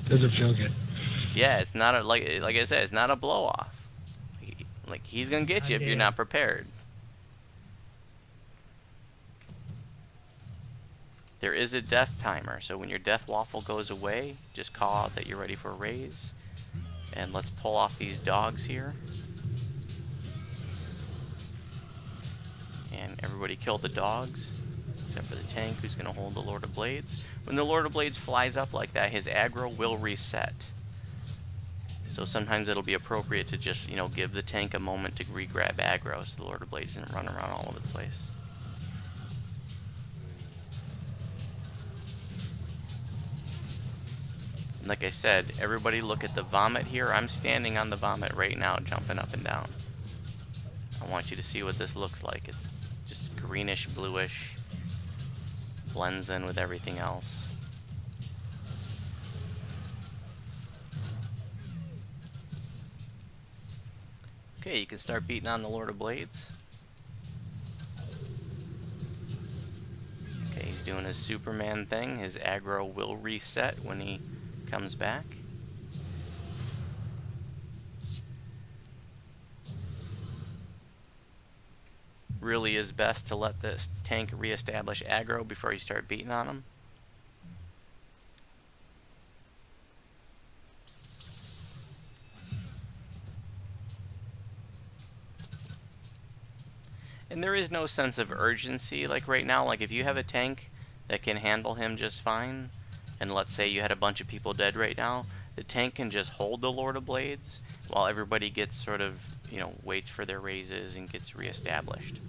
Doesn't feel good. Yeah, it's not a, like I said, it's not a blow off. Like, he's going to get you if you're not prepared. There is a death timer, so when your death waffle goes away, just call out that you're ready for a raise. And let's pull off these dogs here. And everybody kill the dogs, except for the tank who's going to hold the Lord of Blades. When the Lord of Blades flies up like that, his aggro will reset. So sometimes it'll be appropriate to just, you know, give the tank a moment to re-grab aggro so the Lord of Blades doesn't run around all over the place. Like I said, everybody look at the vomit here. I'm standing on the vomit right now, jumping up and down. I want you to see what this looks like. It's just greenish, bluish, blends in with everything else. Okay, you can start beating on the Lord of Blades. Okay, he's doing his Superman thing. His aggro will reset when he comes back. Really is best to let this tank reestablish aggro before you start beating on him. And there is no sense of urgency like right now. Like if you have a tank that can handle him just fine, and let's say you had a bunch of people dead right now, the tank can just hold the Lord of Blades while everybody gets sort of, you know, waits for their raises and gets reestablished.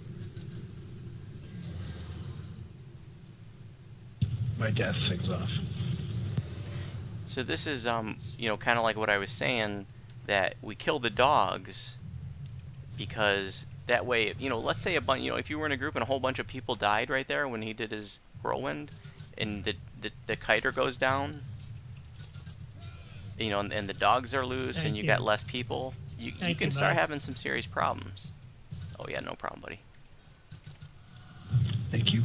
My death thing's off. So this is, you know, kind of like what I was saying, that we kill the dogs because that way, you know, let's say you know, if you were in a group and a whole bunch of people died right there when he did his whirlwind, and the kiter goes down, you know, and the dogs are loose, and you got less people, you can start having some serious problems. Oh yeah, no problem, buddy. Thank you.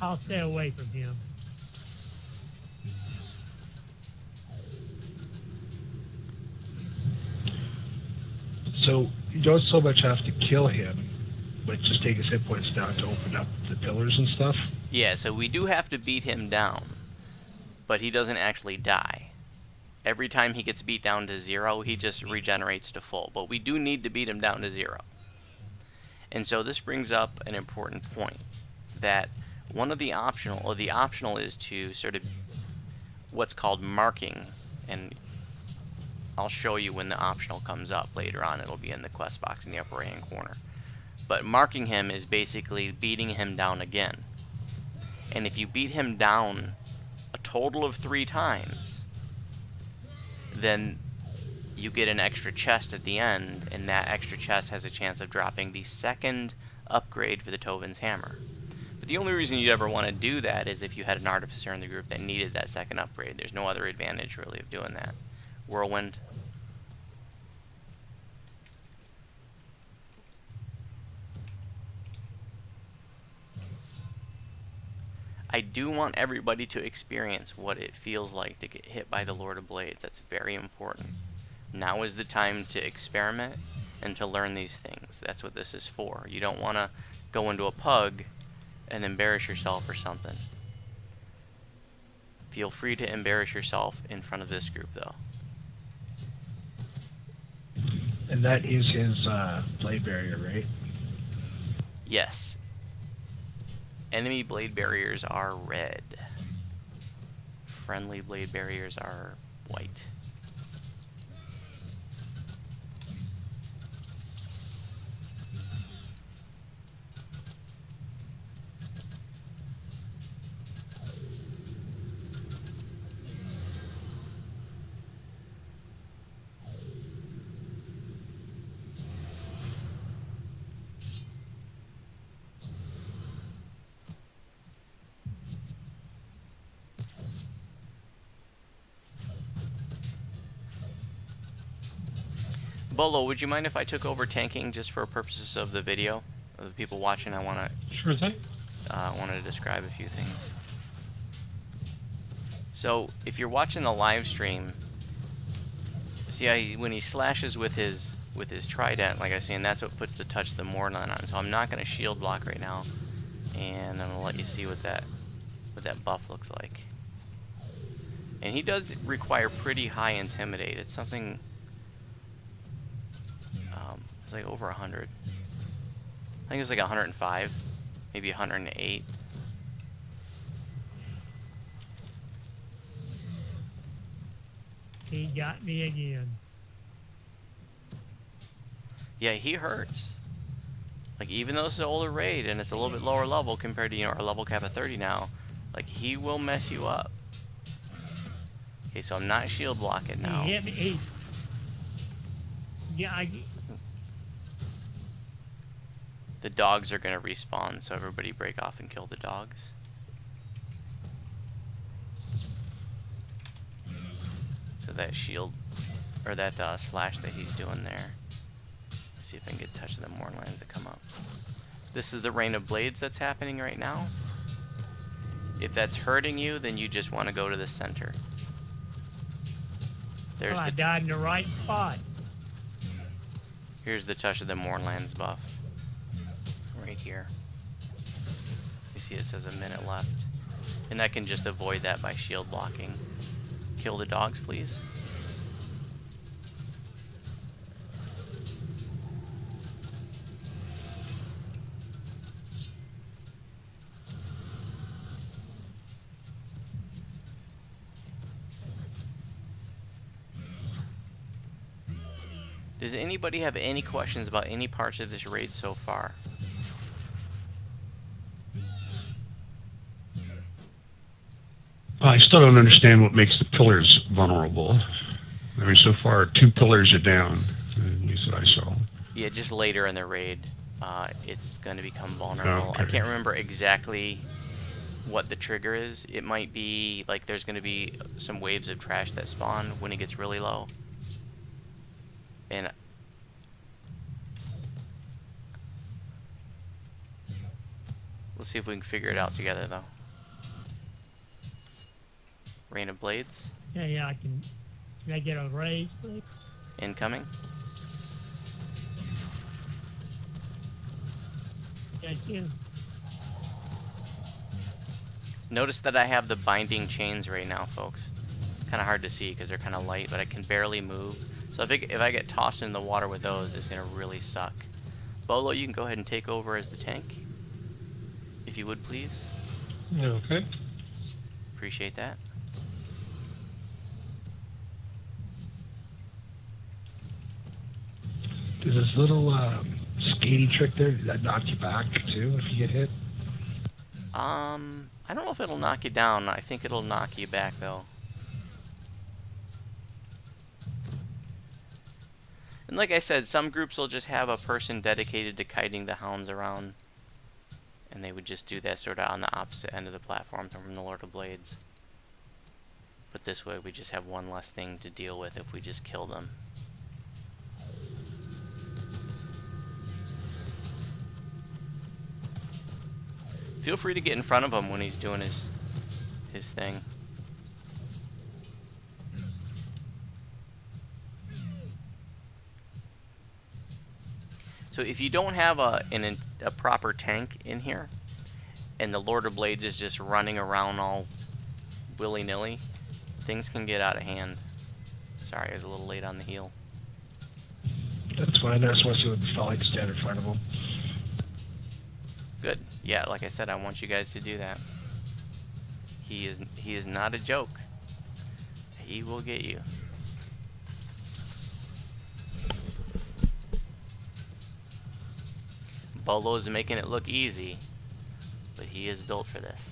I'll stay away from him. So you don't so much have to kill him, but just take his hit points down to open up the pillars and stuff. Yeah, so we do have to beat him down, but he doesn't actually die. Every time he gets beat down to 0, he just regenerates to full, but we do need to beat him down to 0. And so this brings up an important point, that one of the optional is to sort of what's called marking, and I'll show you when the optional comes up later on. It'll be in the quest box in the upper right hand corner. But marking him is basically beating him down again. And if you beat him down a total of 3 times, then you get an extra chest at the end, and that extra chest has a chance of dropping the second upgrade for the Tovin's Hammer. But the only reason you'd ever want to do that is if you had an Artificer in the group that needed that second upgrade. There's no other advantage really of doing that. Whirlwind. I do want everybody to experience what it feels like to get hit by the Lord of Blades. That's very important. Now is the time to experiment and to learn these things. That's what this is for. You don't want to go into a pug and embarrass yourself or something. Feel free to embarrass yourself in front of this group, though. And that is his blade barrier, right? Yes. Enemy blade barriers are red. friendly blade barriers are white. Bolo, would you mind if I took over tanking just for purposes of the video? Of the people watching, I wanted Sure thing. to describe a few things. So, if you're watching the live stream, see how when he slashes with his trident, like I was saying, that's what puts the touch of the Morland on. So I'm not going to shield block right now, and I'm going to let you see what that buff looks like. And he does require pretty high intimidate. It's something. It's like over 100. I think it's like 105, maybe 108. He got me again. Yeah, he hurts. Like, even though it's an older raid and it's a little bit lower level compared to, our level cap of 30 now, like, he will mess you up. Okay, so I'm not shield blocking now. He hit me. The dogs are going to respawn, so everybody break off and kill the dogs. So that shield, or that slash that he's doing there. Let's see if I can get touch of the Mornlands to come up. This is the Rain of Blades that's happening right now. If that's hurting you, then you just want to go to the center. There's I died in the right spot. Here's the touch of the Mornlands buff. Right here. You see it says a minute left. And I can just avoid that by shield blocking. Kill the dogs, please. Does anybody have any questions about any parts of this raid so far? I still don't understand what makes the pillars vulnerable. I mean, so far, 2 pillars are down, at least that I saw. Yeah, just later in the raid, it's going to become vulnerable. Okay. I can't remember exactly what the trigger is. It might be, like, there's going to be some waves of trash that spawn when it gets really low. And let's see if we can figure it out together, though. Rain of Blades. Yeah, I can. Can I get a raise, please? Incoming. Thank you. Notice that I have the binding chains right now, folks. It's kind of hard to see because they're kind of light, but I can barely move. So if I get tossed in the water with those, it's going to really suck. Bolo, you can go ahead and take over as the tank. If you would, please. Okay. Appreciate that. Does this little skatey trick there, does that knock you back too if you get hit? I don't know if it'll knock you down. I think it'll knock you back, though. And like I said, some groups will just have a person dedicated to kiting the hounds around. And they would just do that sort of on the opposite end of the platform from the Lord of Blades. But this way we just have one less thing to deal with if we just kill them. Feel free to get in front of him when he's doing his thing. So if you don't have a proper tank in here, and the Lord of Blades is just running around all willy-nilly, things can get out of hand. Sorry, I was a little late on the heel. That's fine. I just want to see what it felt like standard front of him. Good. Yeah, like I said, I want you guys to do that. He is not a joke. He will get you. Bolo's making it look easy, but he is built for this.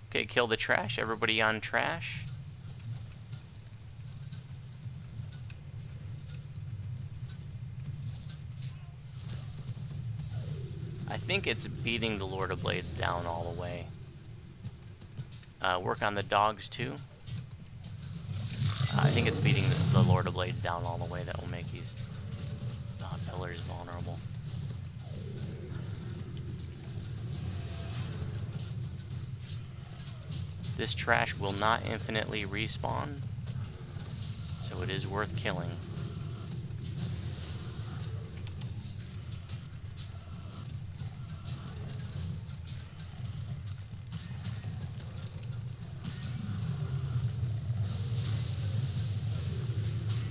Okay, kill the trash. Everybody on trash. I think it's beating the Lord of Blades down all the way. Work on the dogs too. I think it's beating the Lord of Blades down all the way that will make these pillars vulnerable. This trash will not infinitely respawn, so it is worth killing.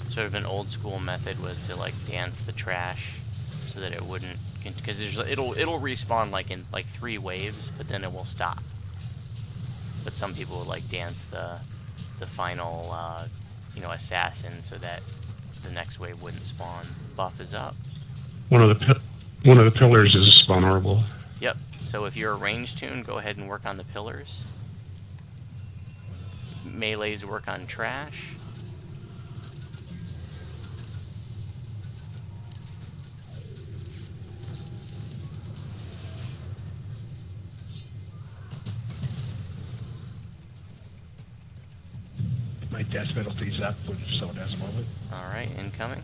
Sort of an old school method was to like dance the trash so that it wouldn't, because it'll respawn like in like 3 waves, but then it will stop. But some people would like dance the final assassin so that the next wave wouldn't spawn. Buff is up. One of the pillars is vulnerable. Yep. So if you're a range tune, go ahead and work on the pillars. Melees work on trash. My death penalty's up when someone has a moment. Alright, incoming.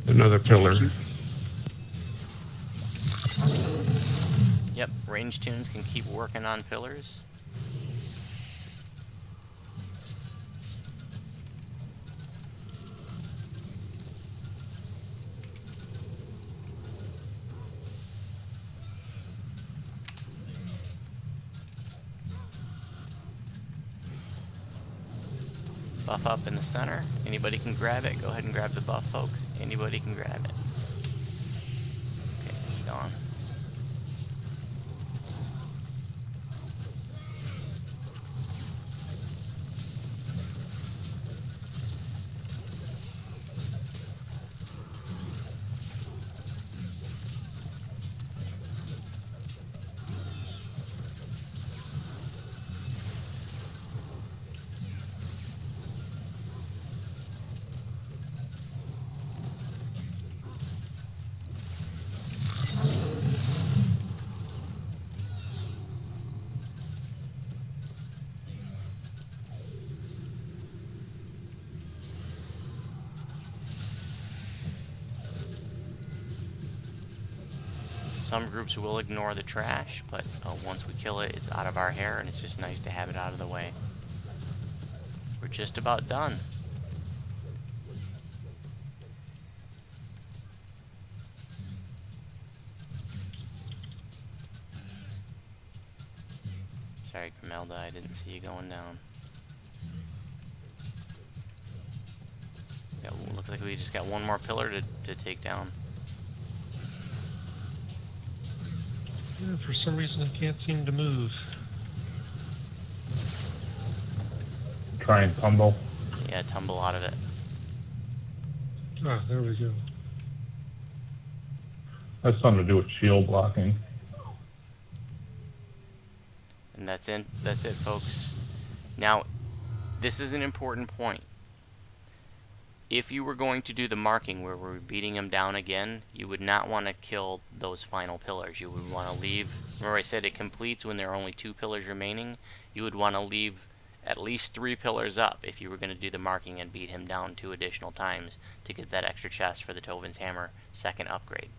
Another pillar. Yep, range tunes can keep working on pillars. Buff up in the center. Anybody can grab it. Go ahead and grab the buff, folks. Anybody can grab it. Okay, it's gone. Some groups will ignore the trash, but once we kill it, it's out of our hair, and it's just nice to have it out of the way. We're just about done. Sorry, Camelda, I didn't see you going down. Yeah, looks like we just got one more pillar to take down. Yeah, for some reason I can't seem to move. Try and tumble. Yeah, tumble out of it. Ah, there we go. That's something to do with shield blocking. And that's it. That's it, folks. Now, this is an important point. If you were going to do the marking where we're beating them down again, you would not want to kill those final pillars. You would want to leave, remember I said it completes when there are only 2 pillars remaining? You would want to leave at least 3 pillars up if you were going to do the marking and beat him down 2 additional times to get that extra chest for the Tovin's Hammer 2nd upgrade.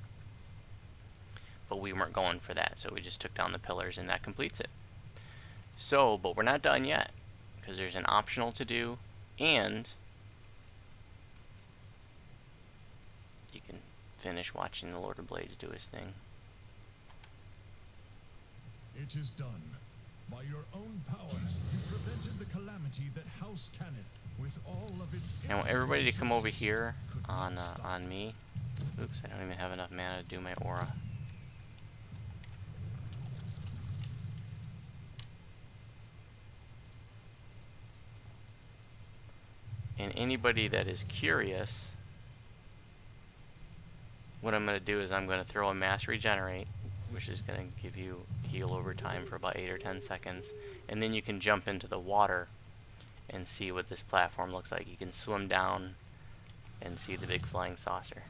But we weren't going for that, so we just took down the pillars and that completes it. So, but we're not done yet, because there's an optional to do, and finish watching the Lord of Blades do his thing. It is done. By your own power, you prevented the calamity that House Cannith, with all of its. I want everybody to come over here on me. Oops, I don't even have enough mana to do my aura. And anybody that is curious, what I'm going to do is I'm going to throw a mass regenerate, which is going to give you heal over time for about 8 or 10 seconds. And then you can jump into the water and see what this platform looks like. You can swim down and see the big flying saucer.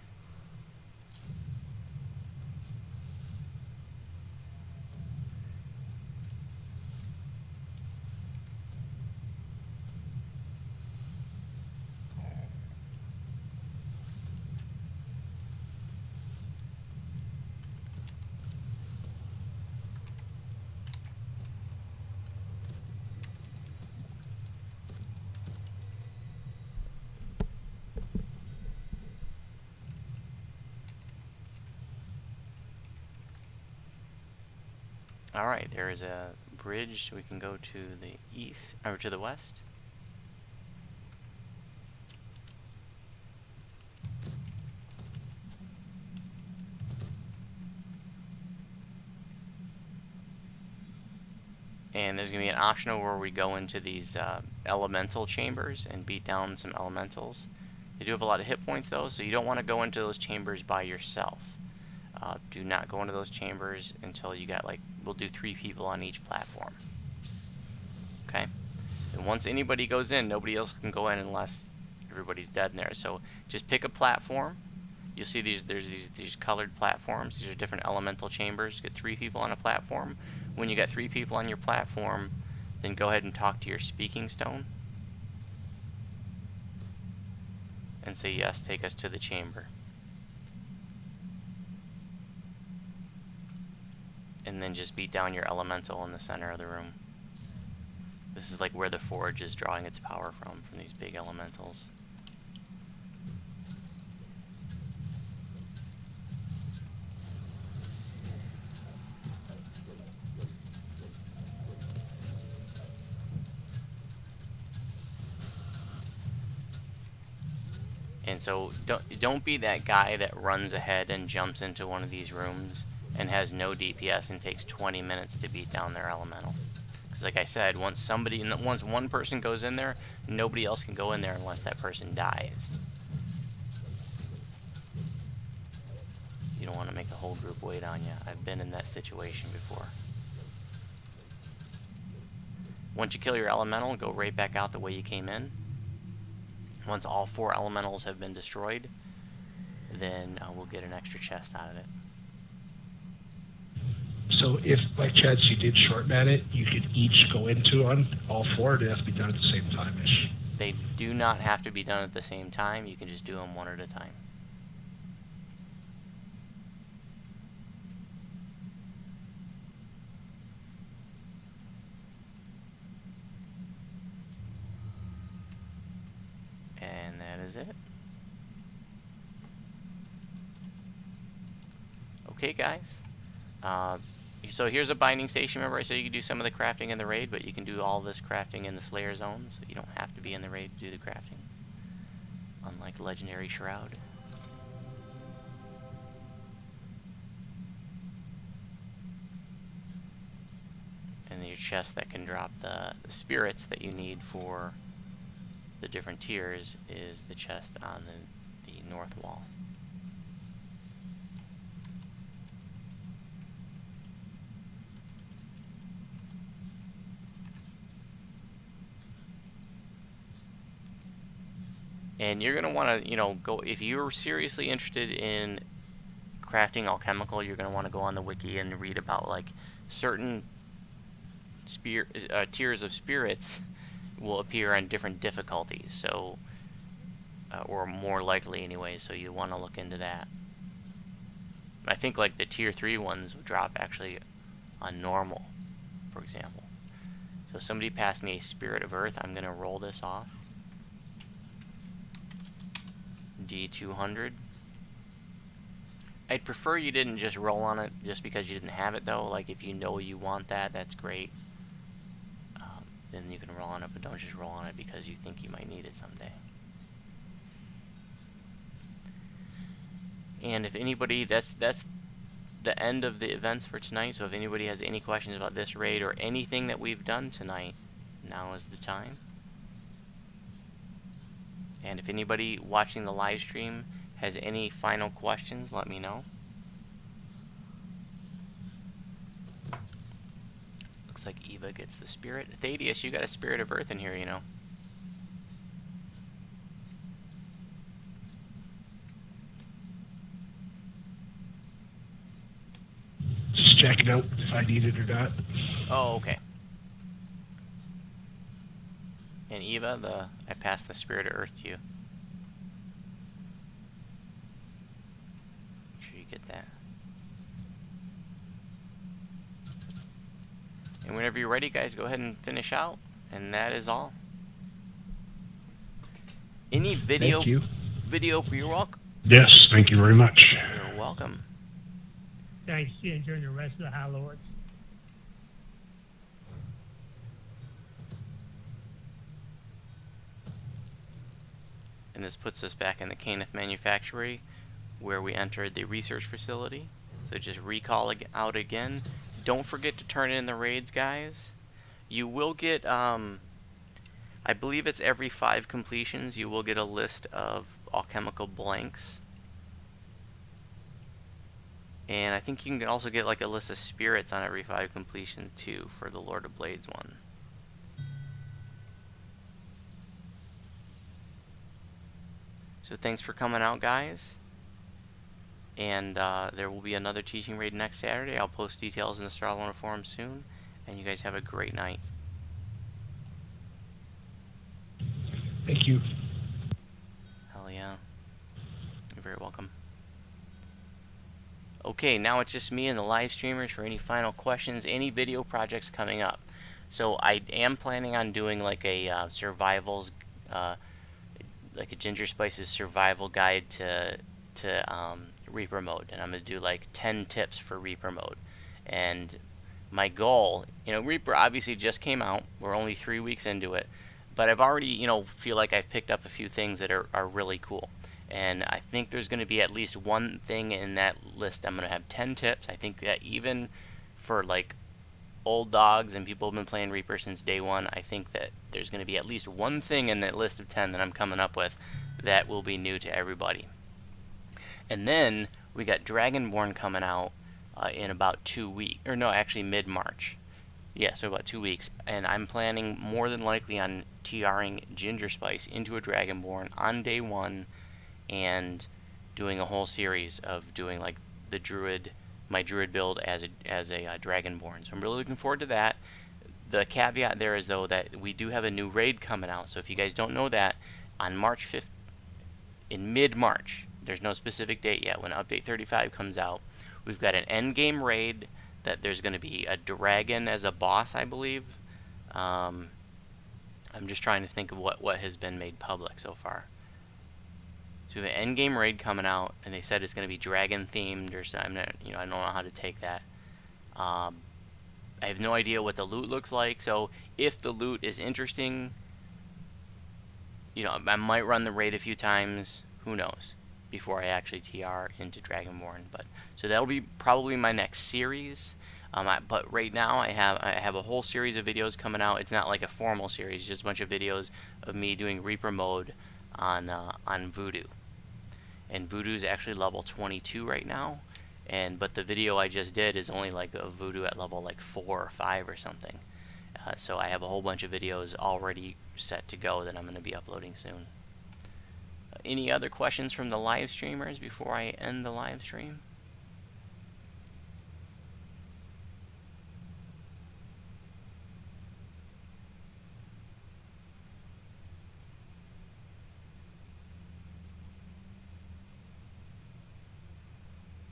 Alright, there is a bridge. We can go to the east, or to the west. And there's going to be an optional where we go into these elemental chambers and beat down some elementals. They do have a lot of hit points though, so you don't want to go into those chambers by yourself. Do not go into those chambers until you got, like, we'll do 3 people on each platform. Okay? And once anybody goes in, nobody else can go in unless everybody's dead in there. So just pick a platform. You'll see there's these colored platforms. These are different elemental chambers. Get 3 people on a platform. When you got 3 people on your platform, then go ahead and talk to your speaking stone. And say, yes, take us to the chamber. And then just beat down your elemental in the center of the room. This is like where the forge is drawing its power from these big elementals. And so don't be that guy that runs ahead and jumps into one of these rooms and has no DPS and takes 20 minutes to beat down their elemental. Because like I said, once one person goes in there, nobody else can go in there unless that person dies. You don't want to make the whole group wait on you. I've been in that situation before. Once you kill your elemental, go right back out the way you came in. Once all 4 elementals have been destroyed, then we'll get an extra chest out of it. So if by chance you did short man it, you could each go into on all 4, or do they have to be done at the same time-ish? They do not have to be done at the same time. You can just do them one at a time. And that is it. Okay, guys. So here's a binding station. Remember I said you could do some of the crafting in the raid, but you can do all this crafting in the Slayer zone, so you don't have to be in the raid to do the crafting. Unlike Legendary Shroud. And your chest that can drop the spirits that you need for the different tiers is the chest on the north wall. And you're going to want to, go, if you're seriously interested in crafting alchemical, you're going to want to go on the wiki and read about, like, certain tiers of spirits will appear on different difficulties, so, or more likely anyway, so you want to look into that. I think, like, the tier 3 ones will drop actually on normal, for example. So somebody passed me a Spirit of Earth. I'm going to roll this off. D200. I'd prefer you didn't just roll on it just because you didn't have it, though. Like, if you know you want that, that's great. Then you can roll on it, but don't just roll on it because you think you might need it someday. And if anybody, that's the end of the events for tonight. So if anybody has any questions about this raid or anything that we've done tonight, now is the time. And if anybody watching the live stream has any final questions, let me know. Looks like Eva gets the spirit. Thaddeus, you got a spirit of earth in here, you know. Just checking out if I need it or not. Oh, okay. And Eva, I passed the spirit of earth to you. Make sure you get that. And whenever you're ready, guys, go ahead and finish out. And that is all. Any video? Thank you. You're welcome. Yes, thank you very much. You're welcome. Thanks, Ginger, and the rest of the High Lords. And this puts us back in the Caneth Manufactory, where we entered the research facility. So just recall out again. Don't forget to turn in the raids, guys. You will get, I believe it's every 5 completions, you will get a list of alchemical blanks. And I think you can also get like a list of spirits on every 5 completion too, for the Lord of Blades one. So thanks for coming out, guys. And there will be another teaching raid next Saturday. I'll post details in the Star Luna forum soon. And you guys have a great night. Thank you. Hell yeah. You're very welcome. Okay, now it's just me and the live streamers for any final questions, any video projects coming up. So I am planning on doing like a survivals, like a Ginger Spice's survival guide to Reaper mode, and I'm gonna do like 10 tips for Reaper mode. And my goal, you know, Reaper obviously just came out. We're only 3 weeks into it, but I've already, you know, feel like I've picked up a few things that are really cool. And I think there's going to be at least one thing in that list. I'm going to have 10 tips. I think that even for like old dogs and people who've been playing Reaper since day one, I think that there's going to be at least one thing in that list of 10 that I'm coming up with that will be new to everybody. And then we got Dragonborn coming out in about 2 weeks, or no, actually mid-March. Yeah, so about 2 weeks. And I'm planning more than likely on TRing Ginger Spice into a Dragonborn on day 1, and doing a whole series of doing like the druid, my druid build as a Dragonborn. So I'm really looking forward to that. The caveat there is though that we do have a new raid coming out. So if you guys don't know that, on March 5th, in mid-March, there's no specific date yet, when Update 35 comes out, we've got an endgame raid that there's going to be a dragon as a boss, I believe. I'm just trying to think of what has been made public so far. So we have an endgame raid coming out, and they said it's going to be dragon themed or something. You know, I don't know how to take that. I have no idea what the loot looks like. So if the loot is interesting, you know, I might run the raid a few times. Who knows? Before I actually TR into Dragonborn. But so that'll be probably my next series. But right now I have a whole series of videos coming out. It's not like a formal series, just a bunch of videos of me doing Reaper mode on Voodoo. And Voodoo's actually level 22 right now, but the video I just did is only like a Voodoo at level like 4 or 5 or something. So I have a whole bunch of videos already set to go that I'm going to be uploading soon. Any other questions from the live streamers before I end the live stream?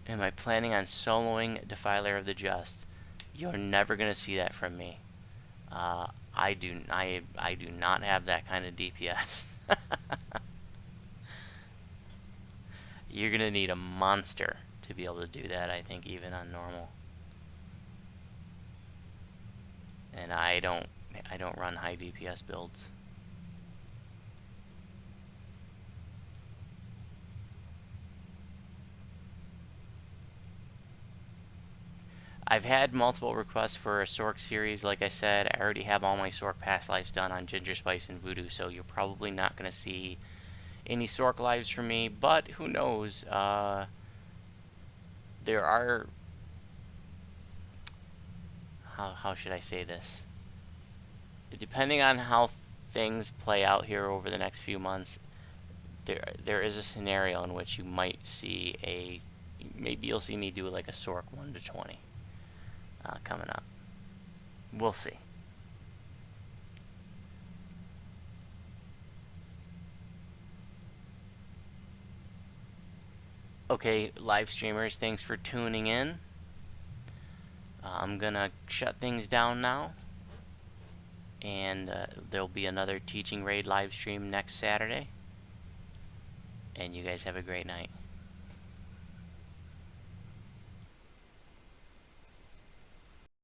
Am I planning on soloing Defiler of the Just? You're never going to see that from me. I do not have that kind of DPS. You're going to need a monster to be able to do that, I think, even on normal. And I don't run high DPS builds. I've had multiple requests for a Sork series. Like I said, I already have all my Sork past lives done on Ginger Spice and Voodoo, so you're probably not going to see any Sork lives from me, but who knows? There are... How should I say this? Depending on how things play out here over the next few months, there is a scenario in which you might see a... Maybe you'll see me do like a Sork 1 to 20 coming up. We'll see. Okay, live streamers, thanks for tuning in. I'm gonna shut things down now, and there'll be another Teaching Raid live stream next Saturday. And you guys have a great night.